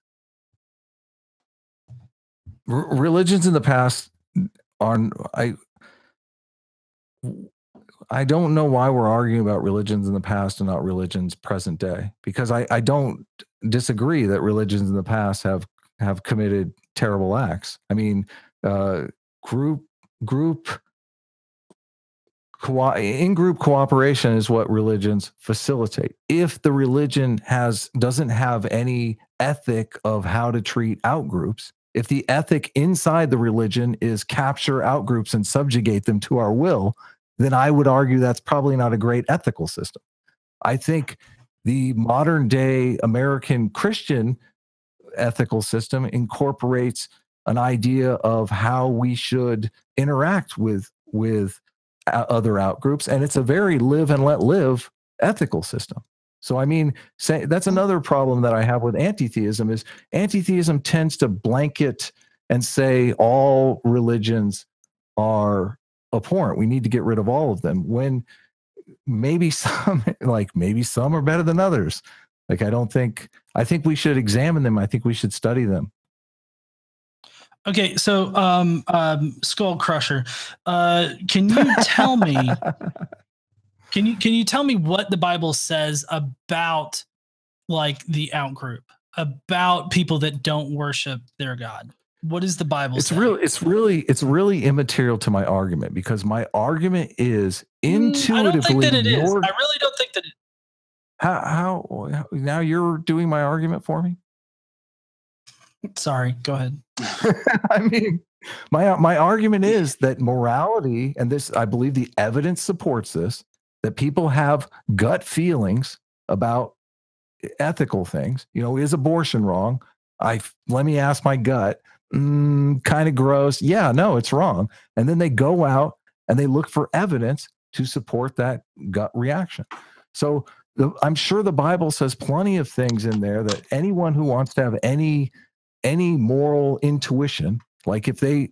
Speaker 6: Religions in the past are I don't know why we're arguing about religions in the past and not religions present day, because I don't disagree that religions in the past have committed terrible acts. I mean, in-group cooperation is what religions facilitate. If the religion doesn't have any ethic of how to treat outgroups, if the ethic inside the religion is capture outgroups and subjugate them to our will, then I would argue that's probably not a great ethical system. I think the modern day American Christian ethical system incorporates an idea of how we should interact with other outgroups, and it's a very live and let live ethical system. So, I mean, that's another problem that I have with anti-theism is anti-theism tends to blanket and say all religions are abhorrent. We need to get rid of all of them, when maybe some are better than others. Like, I think we should examine them. I think we should study them.
Speaker 7: Okay, so Skull Crusher, can you tell me? Can you tell me what the Bible says about like the outgroup, about people that don't worship their God? What does the Bible say?
Speaker 6: It's really immaterial to my argument, because my argument is intuitively.
Speaker 7: I don't think that it is. I really don't think that it.
Speaker 6: How now you're doing my argument for me?
Speaker 7: Sorry, go ahead.
Speaker 6: I mean, my argument is that morality, and this, I believe the evidence supports this, that people have gut feelings about ethical things. You know, is abortion wrong? Let me ask my gut. Kind of gross. Yeah, no, it's wrong. And then they go out and they look for evidence to support that gut reaction. So I'm sure the Bible says plenty of things in there that anyone who wants to have any moral intuition, like if they,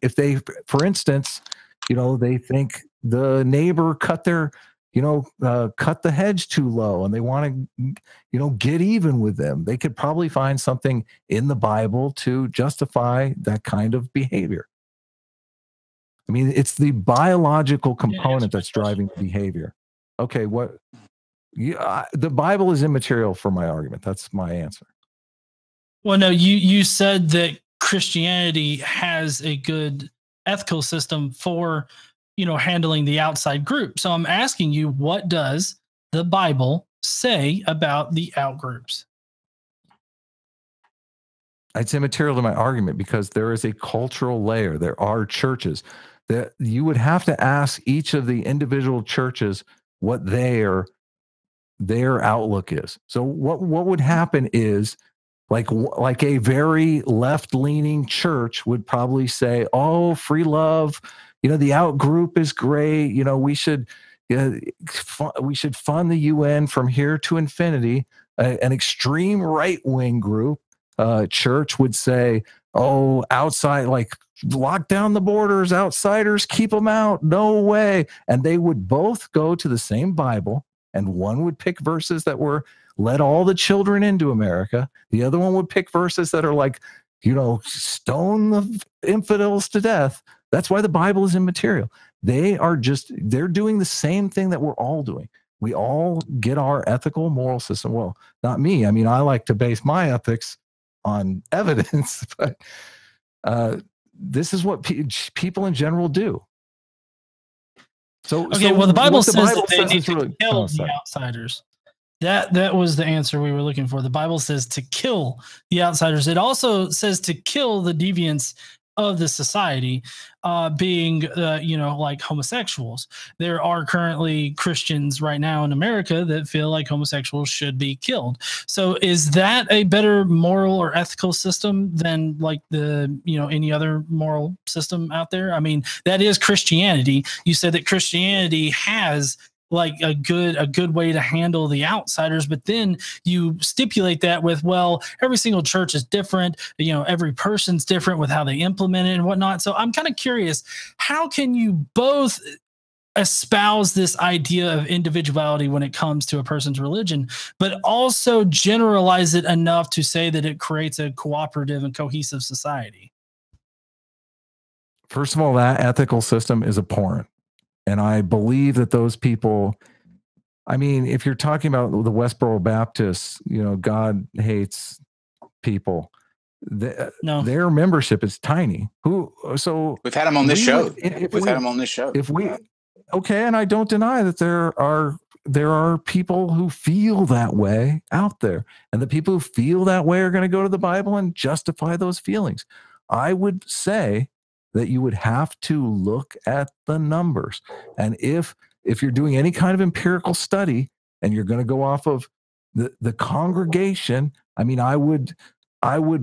Speaker 6: for instance, you know, they think the neighbor cut the hedge too low and they want to, you know, get even with them, they could probably find something in the Bible to justify that kind of behavior. I mean, it's the biological component that's driving behavior. Okay, the Bible is immaterial for my argument. That's my answer.
Speaker 7: Well, no, you said that Christianity has a good ethical system for, you know, handling the outside group. So I'm asking you, what does the Bible say about the outgroups?
Speaker 6: It's immaterial to my argument because there is a cultural layer. There are churches that you would have to ask each of the individual churches what their outlook is. So what would happen is, like a very left-leaning church would probably say, "Oh, free love, you know, the out group is great. You know, we should fund the UN from here to infinity." An extreme right-wing group church would say, "Oh, outside, like lock down the borders, outsiders, keep them out, no way." And they would both go to the same Bible, and one would pick verses that were let all the children into America. The other one would pick verses that are like, you know, stone the infidels to death. That's why the Bible is immaterial. They're doing the same thing that we're all doing. We all get our ethical moral system. Well, not me. I mean, I like to base my ethics on evidence, but this is what people in general do. So
Speaker 7: well, the Bible says that they need to kill the outsiders. That was the answer we were looking for. The Bible says to kill the outsiders. It also says to kill the deviants of the society, being, like homosexuals. There are currently Christians right now in America that feel like homosexuals should be killed. So is that a better moral or ethical system than like any other moral system out there? I mean, that is Christianity. You said that Christianity has like a good way to handle the outsiders, but then you stipulate that with, well, every single church is different, every person's different with how they implement it and whatnot. So I'm kind of curious, how can you both espouse this idea of individuality when it comes to a person's religion, but also generalize it enough to say that it creates a cooperative and cohesive society?
Speaker 6: First of all, that ethical system is abhorrent. And I believe that those people, I mean, if you're talking about the Westboro Baptists, God hates people. Their membership is tiny. So
Speaker 4: we've had them on this show.
Speaker 6: Okay, and I don't deny that there are people who feel that way out there, and the people who feel that way are going to go to the Bible and justify those feelings. I would say that you would have to look at the numbers. And if you're doing any kind of empirical study and you're going to go off of the congregation, I mean, I would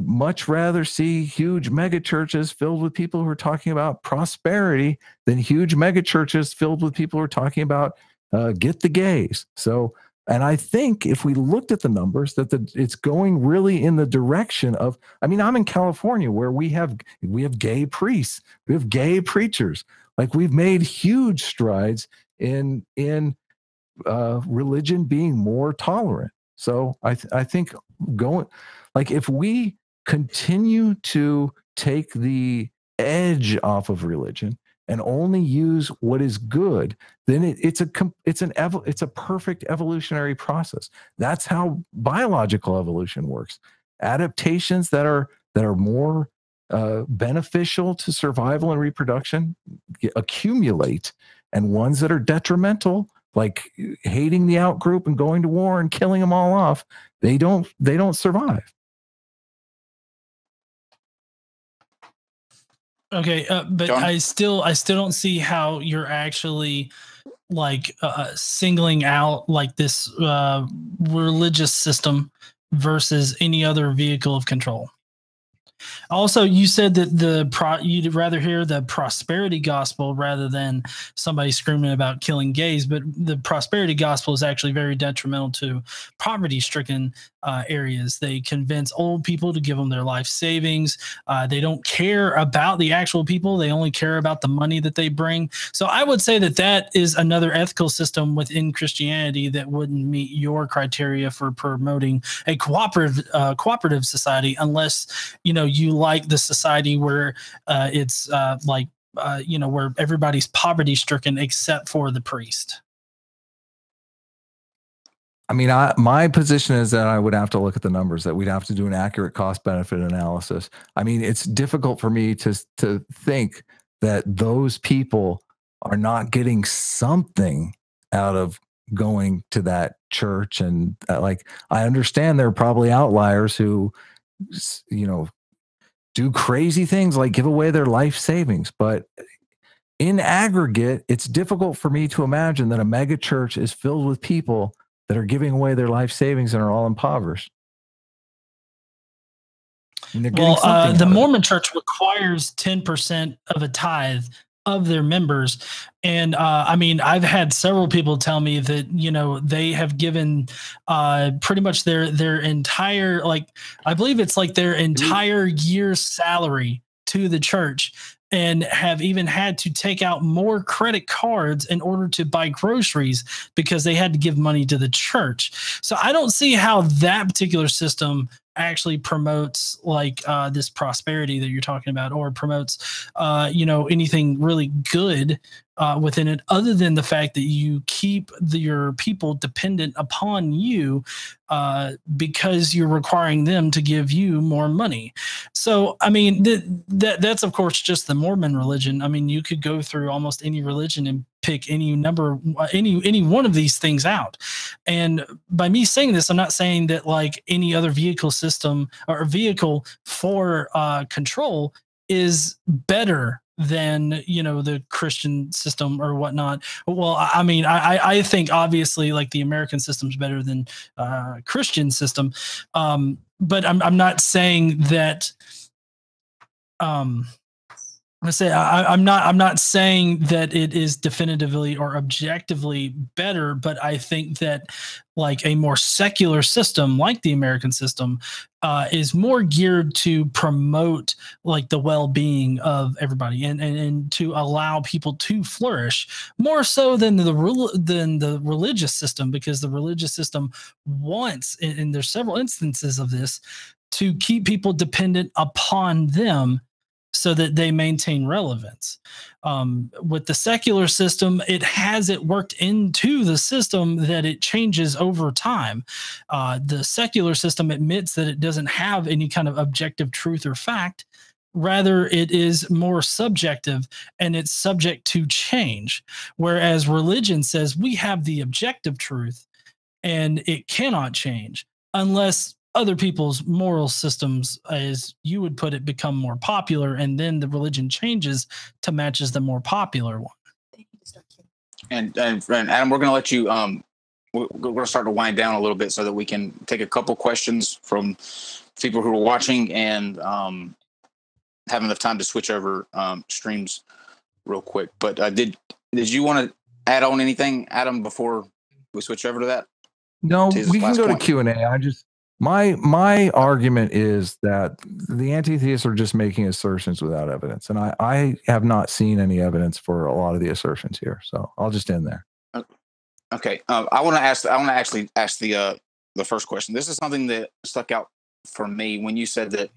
Speaker 6: much rather see huge megachurches filled with people who are talking about prosperity than huge megachurches filled with people who are talking about get the gays. So, and I think if we looked at the numbers, that it's going really in the direction of, I mean, I'm in California where we have gay priests, we have gay preachers. Like, we've made huge strides in religion being more tolerant. So I think if we continue to take the edge off of religion and only use what is good, then it's a perfect evolutionary process. That's how biological evolution works. Adaptations that are more beneficial to survival and reproduction accumulate, and ones that are detrimental, like hating the out group and going to war and killing them all off, they don't survive.
Speaker 7: Okay, but
Speaker 4: John?
Speaker 7: I still don't see how you're actually like singling out like this religious system versus any other vehicle of control. Also, you said that you'd rather hear the prosperity gospel rather than somebody screaming about killing gays, but the prosperity gospel is actually very detrimental to poverty-stricken areas. They convince old people to give them their life savings. They don't care about the actual people. They only care about the money that they bring. So I would say that is another ethical system within Christianity that wouldn't meet your criteria for promoting a cooperative society, unless you like the society where it's where everybody's poverty stricken except for the priest.
Speaker 6: I mean, my position is that I would have to look at the numbers, that we'd have to do an accurate cost benefit analysis. I mean, it's difficult for me to think that those people are not getting something out of going to that church. And I understand there are probably outliers who, do crazy things like give away their life savings. But in aggregate, it's difficult for me to imagine that a mega church is filled with people that are giving away their life savings and are all impoverished.
Speaker 7: The Mormon church requires 10% of a tithe of their members. And I've had several people tell me that, they have given pretty much their entire, I believe it's like their entire year's salary to the church, and have even had to take out more credit cards in order to buy groceries because they had to give money to the church. So I don't see how that particular system actually promotes this prosperity that you're talking about, or promotes anything really good within it, other than the fact that you keep your people dependent upon you because you're requiring them to give you more money. So I mean, that's of course just the Mormon religion. I mean, you could go through almost any religion and pick any one of these things out. And by me saying this, I'm not saying that like any other vehicle system or vehicle for control is better than the Christian system or whatnot. Well, I mean, I think obviously like the American system is better than Christian system, but I'm not saying that. I'm not saying that it is definitively or objectively better, but I think that like a more secular system like the American system is more geared to promote like the well-being of everybody and to allow people to flourish more so than the religious system, because the religious system wants, and there's several instances of this, to keep people dependent upon them so that they maintain relevance. With the secular system, it has it worked into the system that it changes over time. The secular system admits that it doesn't have any kind of objective truth or fact. Rather, it is more subjective and it's subject to change. Whereas religion says we have the objective truth and it cannot change unless other people's moral systems, as you would put it, become more popular, and then the religion changes to matches the more popular one.
Speaker 4: And Adam, we're going to let you. We're going to start to wind down a little bit so that we can take a couple questions from people who are watching and have enough time to switch over streams real quick. But did you want to add on anything, Adam, before we switch over to that?
Speaker 6: No, we can go to Q&A. My argument is that the anti-theists are just making assertions without evidence, and I have not seen any evidence for a lot of the assertions here. So I'll just end there.
Speaker 4: Okay, I want to actually ask the first question. This is something that stuck out for me when you said that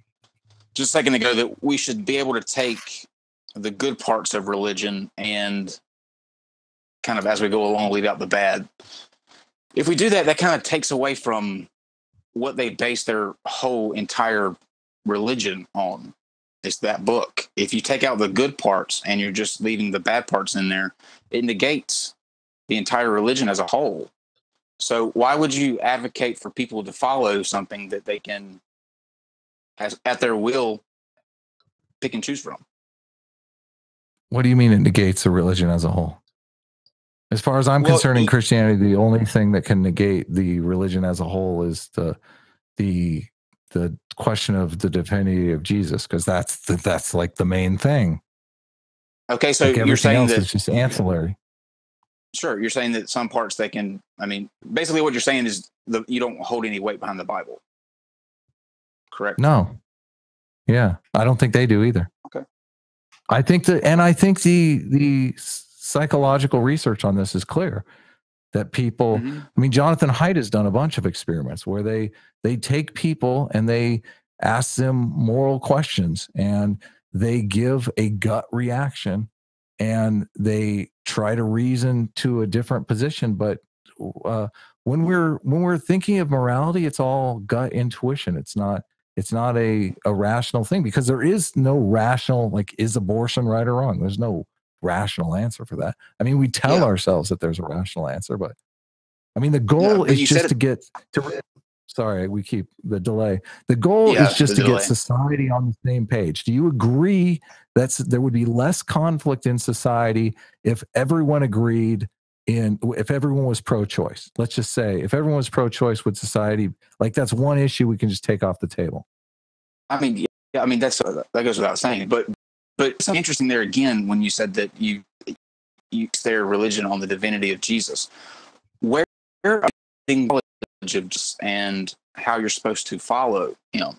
Speaker 4: just a second ago that we should be able to take the good parts of religion and kind of as we go along leave out the bad. If we do that, that kind of takes away from what they base their whole entire religion on. It's that book. If you take out the good parts and you're just leaving the bad parts in there, it negates the entire religion as a whole. So why would you advocate for people to follow something that they can, at their will, pick and choose from?
Speaker 6: What do you mean it negates the religion as a whole? As far as I'm concerned, in Christianity, the only thing that can negate the religion as a whole is the question of the divinity of Jesus, because that's like the main thing.
Speaker 4: Okay, so
Speaker 6: like
Speaker 4: you're saying that
Speaker 6: it's just ancillary.
Speaker 4: Sure, you're saying that some parts they can. I mean, basically, what you're saying is you don't hold any weight behind the Bible. Correct?
Speaker 6: No. Yeah, I don't think they do either.
Speaker 4: Okay.
Speaker 6: I think the psychological research on this is clear that people, I mean, Jonathan Haidt has done a bunch of experiments where they take people and they ask them moral questions and they give a gut reaction and they try to reason to a different position. But when we're thinking of morality, it's all gut intuition. It's not a rational thing, because there is no rational, like, is abortion right or wrong? There's no rational answer for that. I mean, we tell ourselves that there's a rational answer, but I mean, the goal is just to get to, sorry, we keep the delay. The goal is just to get society on the same page. Do you agree there would be less conflict in society if everyone agreed if everyone was pro-choice? Let's just say if everyone was pro-choice, would society, like, that's one issue we can just take off the table.
Speaker 4: I mean, yeah, I mean, that goes without saying, but it's interesting there again when you said that you base their religion on the divinity of Jesus. Where are you knowledge of Jesus and how you're supposed to follow him?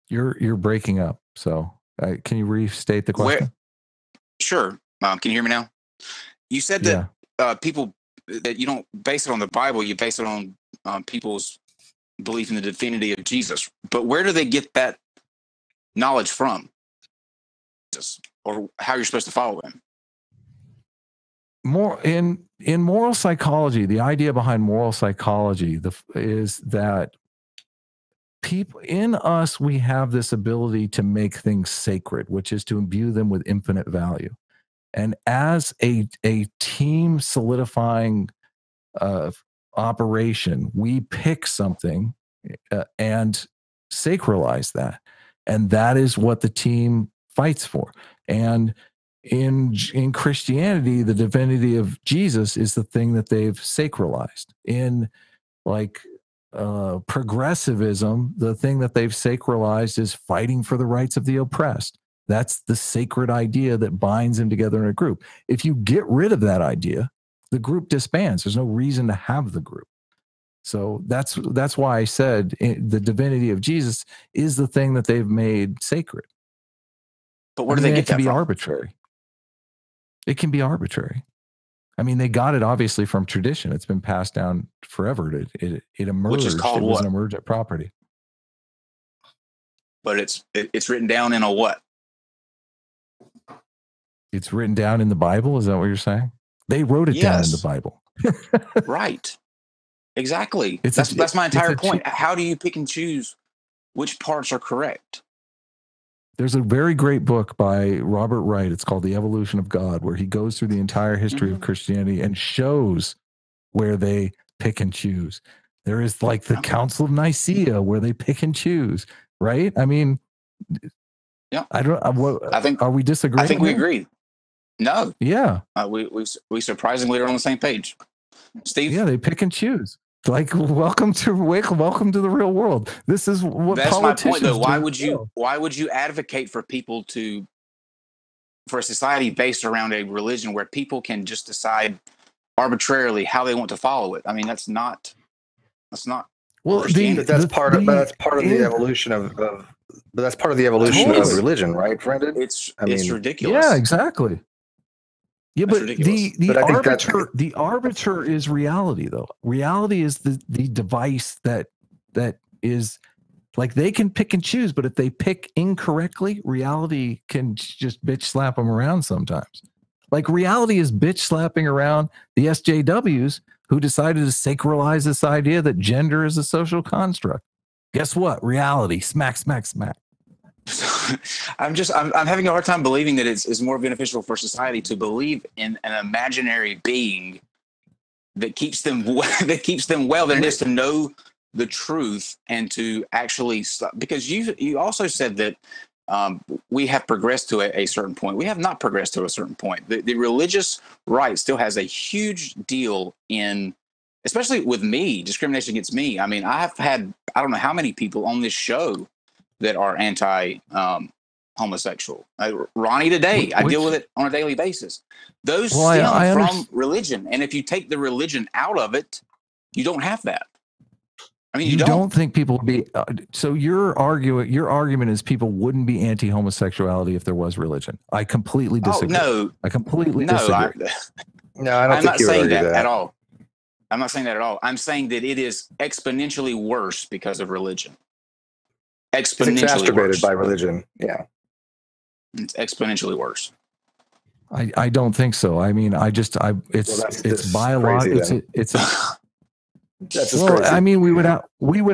Speaker 6: You're breaking up, so can you restate the question?
Speaker 4: Sure. Can you hear me now? You said that people, that you don't base it on the Bible, you base it on people's belief in the divinity of Jesus. But where do they get that knowledge from? Or how you're supposed to follow him?
Speaker 6: More in moral psychology, the idea behind moral psychology is that people in us, we have this ability to make things sacred, which is to imbue them with infinite value. And as a team solidifying operation, we pick something and sacralize that. And that is what the team fights for. And in Christianity, the divinity of Jesus is the thing that they've sacralized. In progressivism, the thing that they've sacralized is fighting for the rights of the oppressed. That's the sacred idea that binds them together in a group. If you get rid of that idea, the group disbands. There's no reason to have the group. So that's why I said the divinity of Jesus is the thing that they've made sacred.
Speaker 4: But where do they get that from? It can be
Speaker 6: arbitrary. It can be arbitrary. I mean, they got it obviously from tradition. It's been passed down forever. It emerged.
Speaker 4: Which is called
Speaker 6: what?
Speaker 4: It was
Speaker 6: an emergent property.
Speaker 4: But it's written down in a what?
Speaker 6: It's written down in the Bible. Is that what you're saying? They wrote it down in the Bible.
Speaker 4: Right. Exactly. That's my entire point. How do you pick and choose which parts are correct?
Speaker 6: There's a very great book by Robert Wright. It's called The Evolution of God, where he goes through the entire history of Christianity and shows where they pick and choose. There is like the Council of Nicaea where they pick and choose, right? I mean, I think, are we disagreeing?
Speaker 4: I think we agree. No.
Speaker 6: Yeah.
Speaker 4: We surprisingly are on the same page. Steve?
Speaker 6: Yeah, they pick and choose. Like, welcome to the real world. This is what
Speaker 4: that's
Speaker 6: politicians
Speaker 4: my point, though. Why would you advocate for people for a society based around a religion where people can just decide arbitrarily how they want to follow it? I mean, that's not.
Speaker 5: Well, that's part of the evolution of religion, right, Friended?
Speaker 4: It's ridiculous.
Speaker 6: Yeah, exactly. Yeah, but the arbiter is reality, though. Reality is the device that is Like they can pick and choose, but if they pick incorrectly, reality can just bitch slap them around sometimes. Like reality is bitch slapping around the SJWs who decided to sacralize this idea that gender is a social construct. Guess what? Reality, smack, smack, smack.
Speaker 4: I'm having a hard time believing that it's more beneficial for society to believe in an imaginary being that keeps them well than it is to know the truth and to actually stop. Because you also said that we have progressed to a certain point. We have not progressed to a certain point. The religious right still has a huge deal in, especially with me, discrimination against me. I mean, I have had, I don't know how many people on this show that are homosexual. Ronnie today, I deal with it on a daily basis. Those stem from religion. And if you take the religion out of it, you don't have that. I mean, you don't think people would be, so your argument is people wouldn't be anti-homosexuality if there was religion. I completely disagree. No,
Speaker 6: I completely disagree.
Speaker 5: I don't
Speaker 4: I'm
Speaker 5: think
Speaker 4: not
Speaker 5: you would
Speaker 4: saying
Speaker 5: argue
Speaker 4: that at all. I'm not saying that at all. I'm saying that it is exponentially worse because of religion.
Speaker 5: It's exacerbated by religion. Yeah.
Speaker 4: It's exponentially worse.
Speaker 6: I don't think so. I mean, it's biological. It's
Speaker 5: that's
Speaker 6: well,
Speaker 5: crazy.
Speaker 6: I mean, we would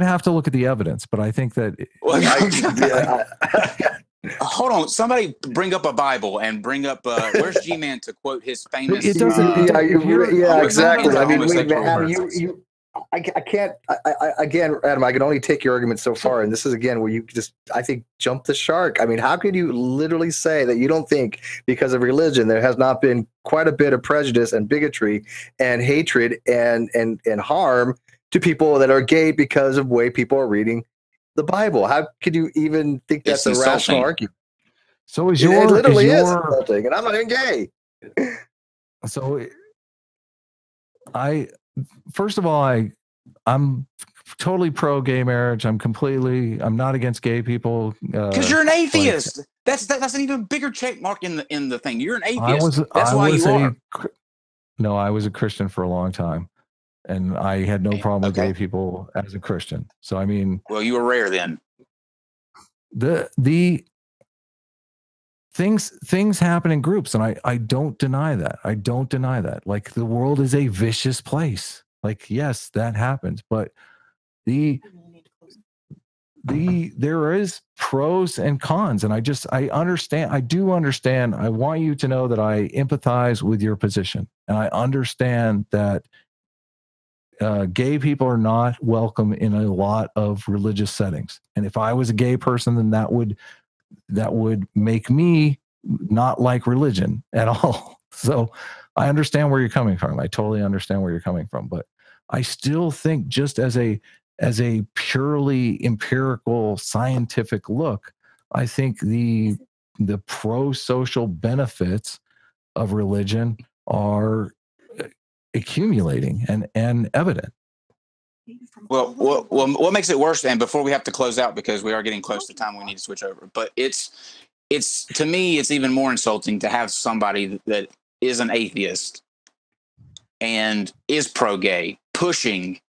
Speaker 6: have to look at the evidence, but I think that
Speaker 4: hold on, somebody bring up a Bible and bring up where's G-Man to quote his famous.
Speaker 5: It doesn't. Exactly. I mean, I can't. Again, Adam, I can only take your argument so far, and this is again where you just, I think, jump the shark. I mean, how could you literally say that you don't think because of religion there has not been quite a bit of prejudice and bigotry and hatred and harm to people that are gay because of the way people are reading the Bible? How could you even think that's a rational argument?
Speaker 6: So it
Speaker 5: literally is insulting, and I'm not even gay.
Speaker 6: So first of all, I'm totally pro gay marriage. I'm not against gay people.
Speaker 4: Because you're an atheist. That's an even bigger check mark in the thing. You're an atheist.
Speaker 6: No, I was a Christian for a long time, and I had no problem with gay people as a Christian. So I mean,
Speaker 4: well, you were rare then.
Speaker 6: The things happen in groups, and I don't deny that. I don't deny that. Like, the world is a vicious place. Like, yes, that happens, but there is pros and cons, and I understand. I do understand. I want you to know that I empathize with your position, and I understand that gay people are not welcome in a lot of religious settings. And if I was a gay person, then that would make me not like religion at all. So I understand where you're coming from. I totally understand where you're coming from, but I still think, just as a purely empirical scientific look, I think the pro-social benefits of religion are accumulating and evident.
Speaker 4: Well, what makes it worse? And before we have to close out, because we are getting close to time, we need to switch over. But it's to me, it's even more insulting to have somebody that is an atheist and is pro-gay pushing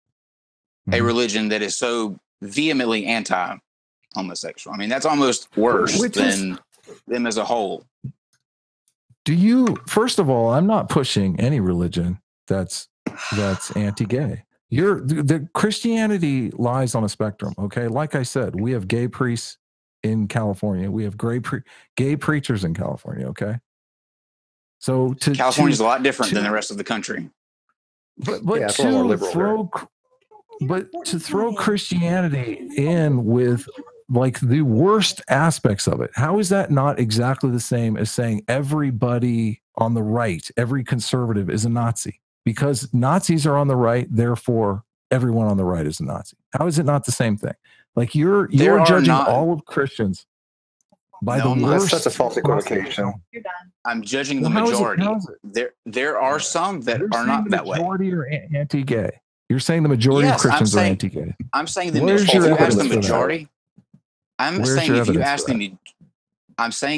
Speaker 4: a religion that is so vehemently anti-homosexual. I mean, that's almost worse than them as a whole.
Speaker 6: First of all, I'm not pushing any religion that's anti-gay. The Christianity lies on a spectrum. Okay. Like I said, we have gay priests in California. We have gay preachers in California. Okay. So
Speaker 4: California is a lot different than the rest of the country.
Speaker 6: But to throw Christianity in with like the worst aspects of it, how is that not exactly the same as saying everybody on the right, every conservative is a Nazi? Because Nazis are on the right, therefore everyone on the right is a Nazi. How is it not the same thing? Like, you're judging all of Christians by the worst.
Speaker 5: That's such a false equivocation.
Speaker 8: You're done.
Speaker 4: I'm judging the majority. There are some that are not that way.
Speaker 6: The majority are anti-gay. You're saying the majority of Christians are anti-gay.
Speaker 4: I'm saying the majority. I'm saying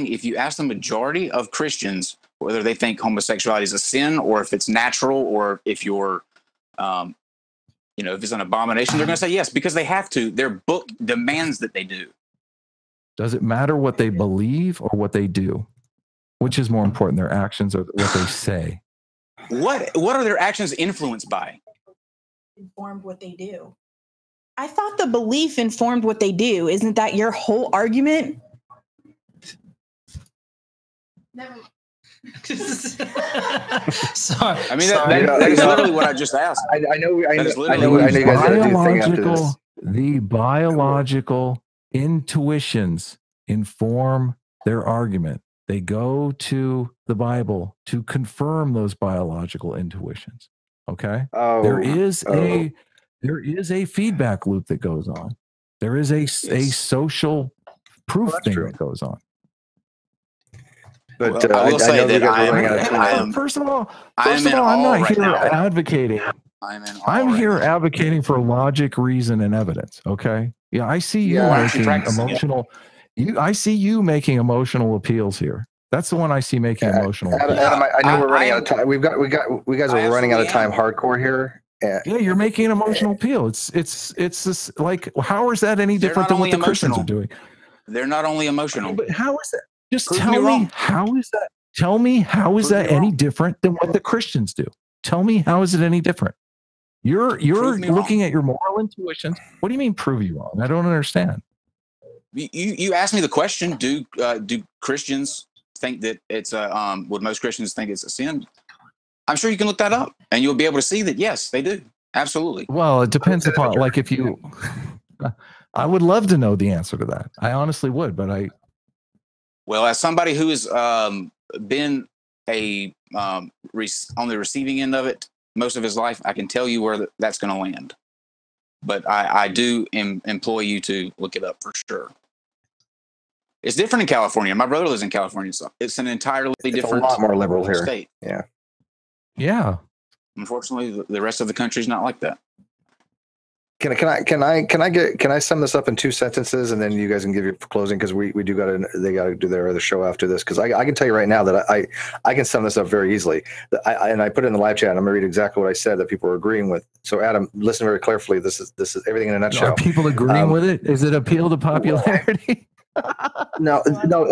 Speaker 4: if you ask the majority of Christians whether they think homosexuality is a sin, or if it's natural, or if you're You know, if it's an abomination, they're going to say yes because they have to. Their book demands that they do.
Speaker 6: Does it matter what they believe or what they do? Which is more important, their actions or what they say?
Speaker 4: What are their actions influenced by?
Speaker 10: Informed what they do. I thought the belief informed what they do. Isn't that your whole argument?
Speaker 8: Never.
Speaker 7: Sorry.
Speaker 4: I mean, that is literally what I just asked.
Speaker 5: I know you guys got to do the thing after this.
Speaker 6: The biological intuitions inform their argument. They go to the Bible to confirm those biological intuitions. Okay. There is a feedback loop that goes on. There is a social proof thing that goes on.
Speaker 5: But
Speaker 4: I will say that
Speaker 6: first of all, I'm not here advocating. I'm here advocating for logic, reason, and evidence. Okay. Yeah, I see you making emotional. I see you making emotional appeals here. That's the one I see making emotional.
Speaker 5: Adam, I know we're running out of time. We guys are running out of time. Hardcore here.
Speaker 6: Yeah, you're making an emotional appeal. It's this, like, how is that any different than what the Christians are doing?
Speaker 4: They're not only emotional.
Speaker 6: But how is that? Just tell me how is that? Tell me how is that any different than what the Christians do? Tell me how is it any different? You're looking at your moral intuitions. What do you mean prove you wrong? I don't understand.
Speaker 4: You asked me the question. Do Christians think that it's would most Christians think it's a sin? I'm sure you can look that up and you'll be able to see that yes, they do. Absolutely.
Speaker 6: Well, it depends upon, like, if you I would love to know the answer to that. I honestly would, but
Speaker 4: well, as somebody who has been on the receiving end of it most of his life, I can tell you where that's going to land. But I do employ you to look it up for sure. It's different in California. My brother lives in California, so it's an entirely different,
Speaker 5: a lot more liberal here.
Speaker 4: State.
Speaker 6: Yeah.
Speaker 4: Unfortunately, the rest of the country is not like that.
Speaker 5: Can I sum this up in 2 sentences and then you guys can give your closing, because they got to do their other show after this, because I can tell you right now that I can sum this up very easily. And I put it in the live chat. And I'm gonna read exactly what I said that people are agreeing with. So Adam, listen very carefully. This is everything in a nutshell.
Speaker 6: Are people agreeing with it? Is it appeal to popularity?
Speaker 5: No,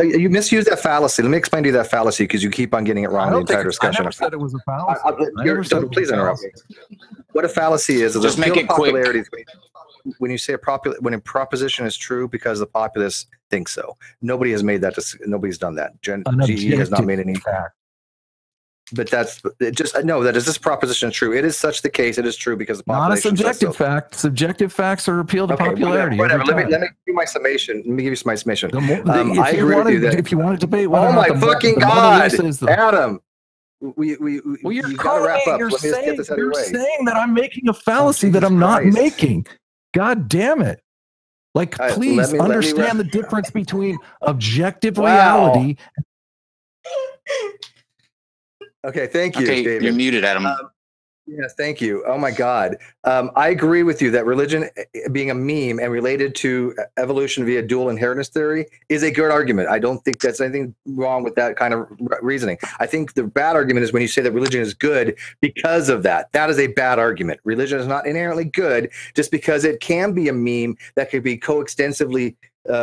Speaker 5: you misused that fallacy. Let me explain to you that fallacy, because you keep on getting it wrong the entire discussion.
Speaker 6: I never said it was a fallacy.
Speaker 5: Please interrupt me. What a fallacy is
Speaker 4: just make it quick.
Speaker 5: When you say when a proposition is true because the populace thinks so. Nobody has made that. Nobody's done that. GE has not made any fact. But that's just no. That is, this proposition is true. It is such the case. It is true because the population.
Speaker 6: Not a subjective fact. Subjective facts are appeal to popularity.
Speaker 5: Whatever. Let me give you my summation. Let me give you my summation.
Speaker 6: I agree with you that if you want to debate,
Speaker 5: oh my fucking God, Adam.
Speaker 6: Well, you're calling wrap up. You're saying that I'm making a fallacy that I'm not making. God damn it! Like, please understand the difference between objective reality.
Speaker 5: Okay, thank you,
Speaker 4: okay,
Speaker 5: David.
Speaker 4: You're muted, Adam.
Speaker 5: Yes, thank you. Oh my God. I agree with you that religion being a meme and related to evolution via dual inheritance theory is a good argument. I don't think that's anything wrong with that kind of reasoning. I think the bad argument is when you say that religion is good because of that. That is a bad argument. Religion is not inherently good just because it can be a meme that could be coextensively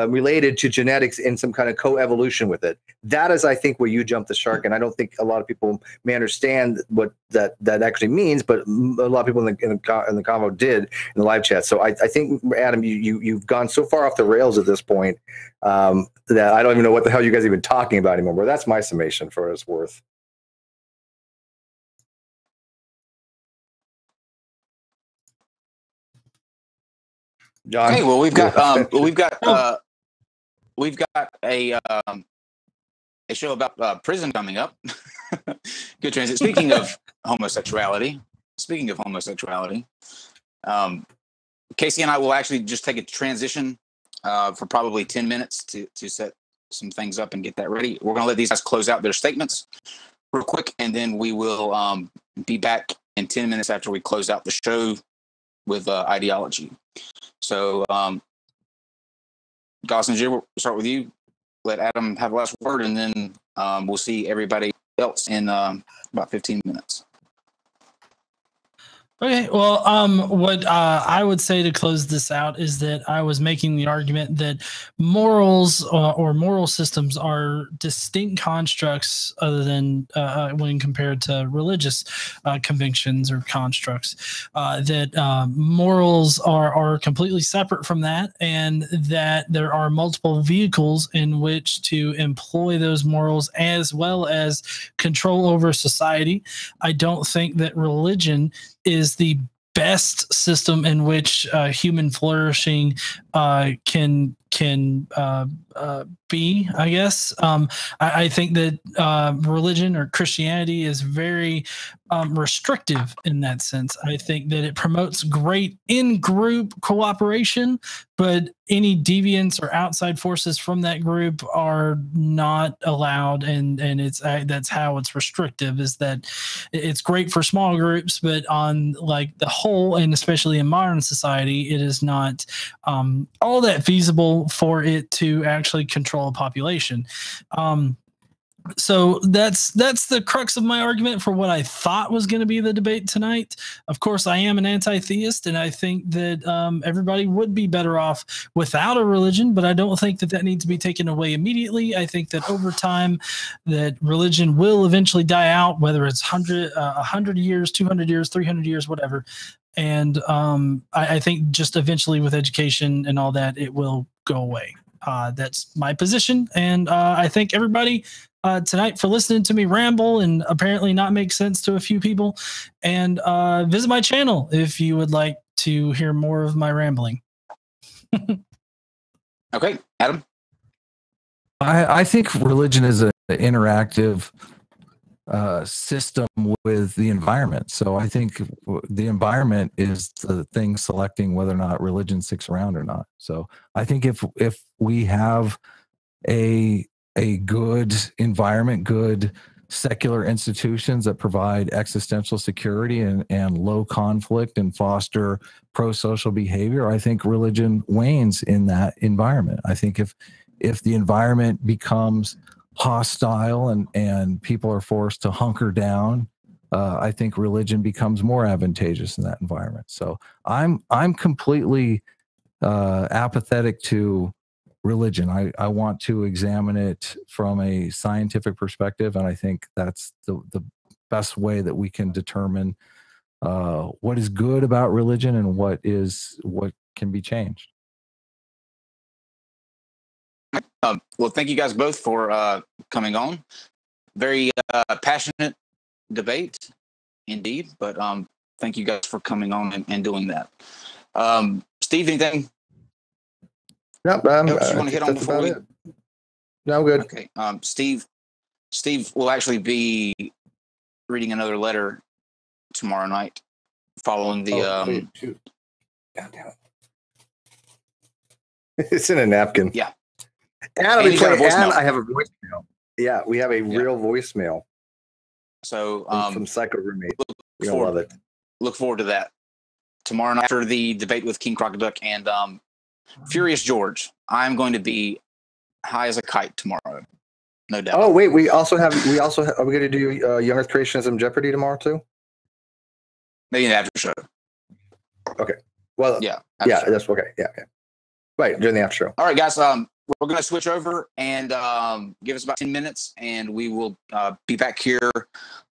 Speaker 5: related to genetics in some kind of co-evolution with it. That is, I think, where you jump the shark, and I don't think a lot of people may understand what that actually means. But a lot of people in the convo did in the live chat. So I think, Adam, you've gone so far off the rails at this point that I don't even know what the hell you guys are even talking about anymore. But that's my summation for what it's worth. John?
Speaker 4: Okay, well, we've got a show about prison coming up. Good transit. Speaking of homosexuality, Casey and I will actually just take a transition for probably 10 minutes to set some things up and get that ready. We're going to let these guys close out their statements real quick, and then we will be back in 10 minutes after we close out the show with ideology. So, Gossinger, we'll start with you. Let Adam have the last word, and then we'll see everybody else in about 15 minutes.
Speaker 7: Okay, well, what I would say to close this out is that I was making the argument that morals or moral systems are distinct constructs other than when compared to religious convictions or constructs. That morals are completely separate from that, and that there are multiple vehicles in which to employ those morals as well as control over society. I don't think that religion is the best system in which human flourishing can be, I guess. I think that religion or Christianity is very restrictive in that sense. I think that it promotes great in-group cooperation, but any deviance or outside forces from that group are not allowed, and it's that's how it's restrictive. Is that it's great for small groups, but on like the whole, and especially in modern society, it is not all that feasible for it to actually control a population. So that's the crux of my argument for what I thought was going to be the debate tonight. Of course, I am an anti-theist, and I think that everybody would be better off without a religion, but I don't think that that needs to be taken away immediately. I think that over time, that religion will eventually die out, whether it's 100 years, 200 years, 300 years, whatever. And I think just eventually with education and all that, it will go away. That's my position, and I thank everybody tonight for listening to me ramble and apparently not make sense to a few people. And visit my channel if you would like to hear more of my rambling.
Speaker 4: Okay, Adam.
Speaker 6: I think religion is an interactive system with the environment. So I think the environment is the thing selecting whether or not religion sticks around or not. So I think if we have a good environment, good secular institutions that provide existential security and low conflict and foster pro-social behavior, I think religion wanes in that environment. I think if the environment becomes hostile and people are forced to hunker down, I think religion becomes more advantageous in that environment. So I'm completely apathetic to religion. I want to examine it from a scientific perspective, and I think that's the best way that we can determine what is good about religion and what can be changed.
Speaker 4: Well, thank you guys both for coming on. Very passionate debate, indeed. But thank you guys for coming on and doing that. Steve, anything?
Speaker 5: Nope,
Speaker 4: else you want to hit on before we?
Speaker 5: No, I'm good.
Speaker 4: Okay. Steve will actually be reading another letter tomorrow night, following the.
Speaker 5: Shoot. God damn it. It's in a napkin.
Speaker 4: Yeah.
Speaker 5: And I have a voicemail. Yeah, we have a real voicemail.
Speaker 4: So
Speaker 5: from Psycho Roommate. You'll love it.
Speaker 4: Look forward to that tomorrow night after the debate with King Crocoduck and Furious George. I'm going to be high as a kite tomorrow, no doubt.
Speaker 5: Oh wait, we also are we going to do Young Earth Creationism Jeopardy tomorrow too?
Speaker 4: Maybe an after show.
Speaker 5: Okay. Well,
Speaker 4: yeah,
Speaker 5: that's okay. Yeah. Right, during the after show.
Speaker 4: All right, guys. We're going to switch over and give us about 10 minutes, and we will be back here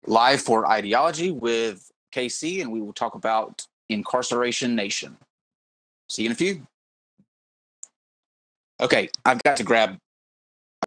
Speaker 4: live for Ideology with KC, and we will talk about Incarceration Nation. See you in a few. Okay, I've got to grab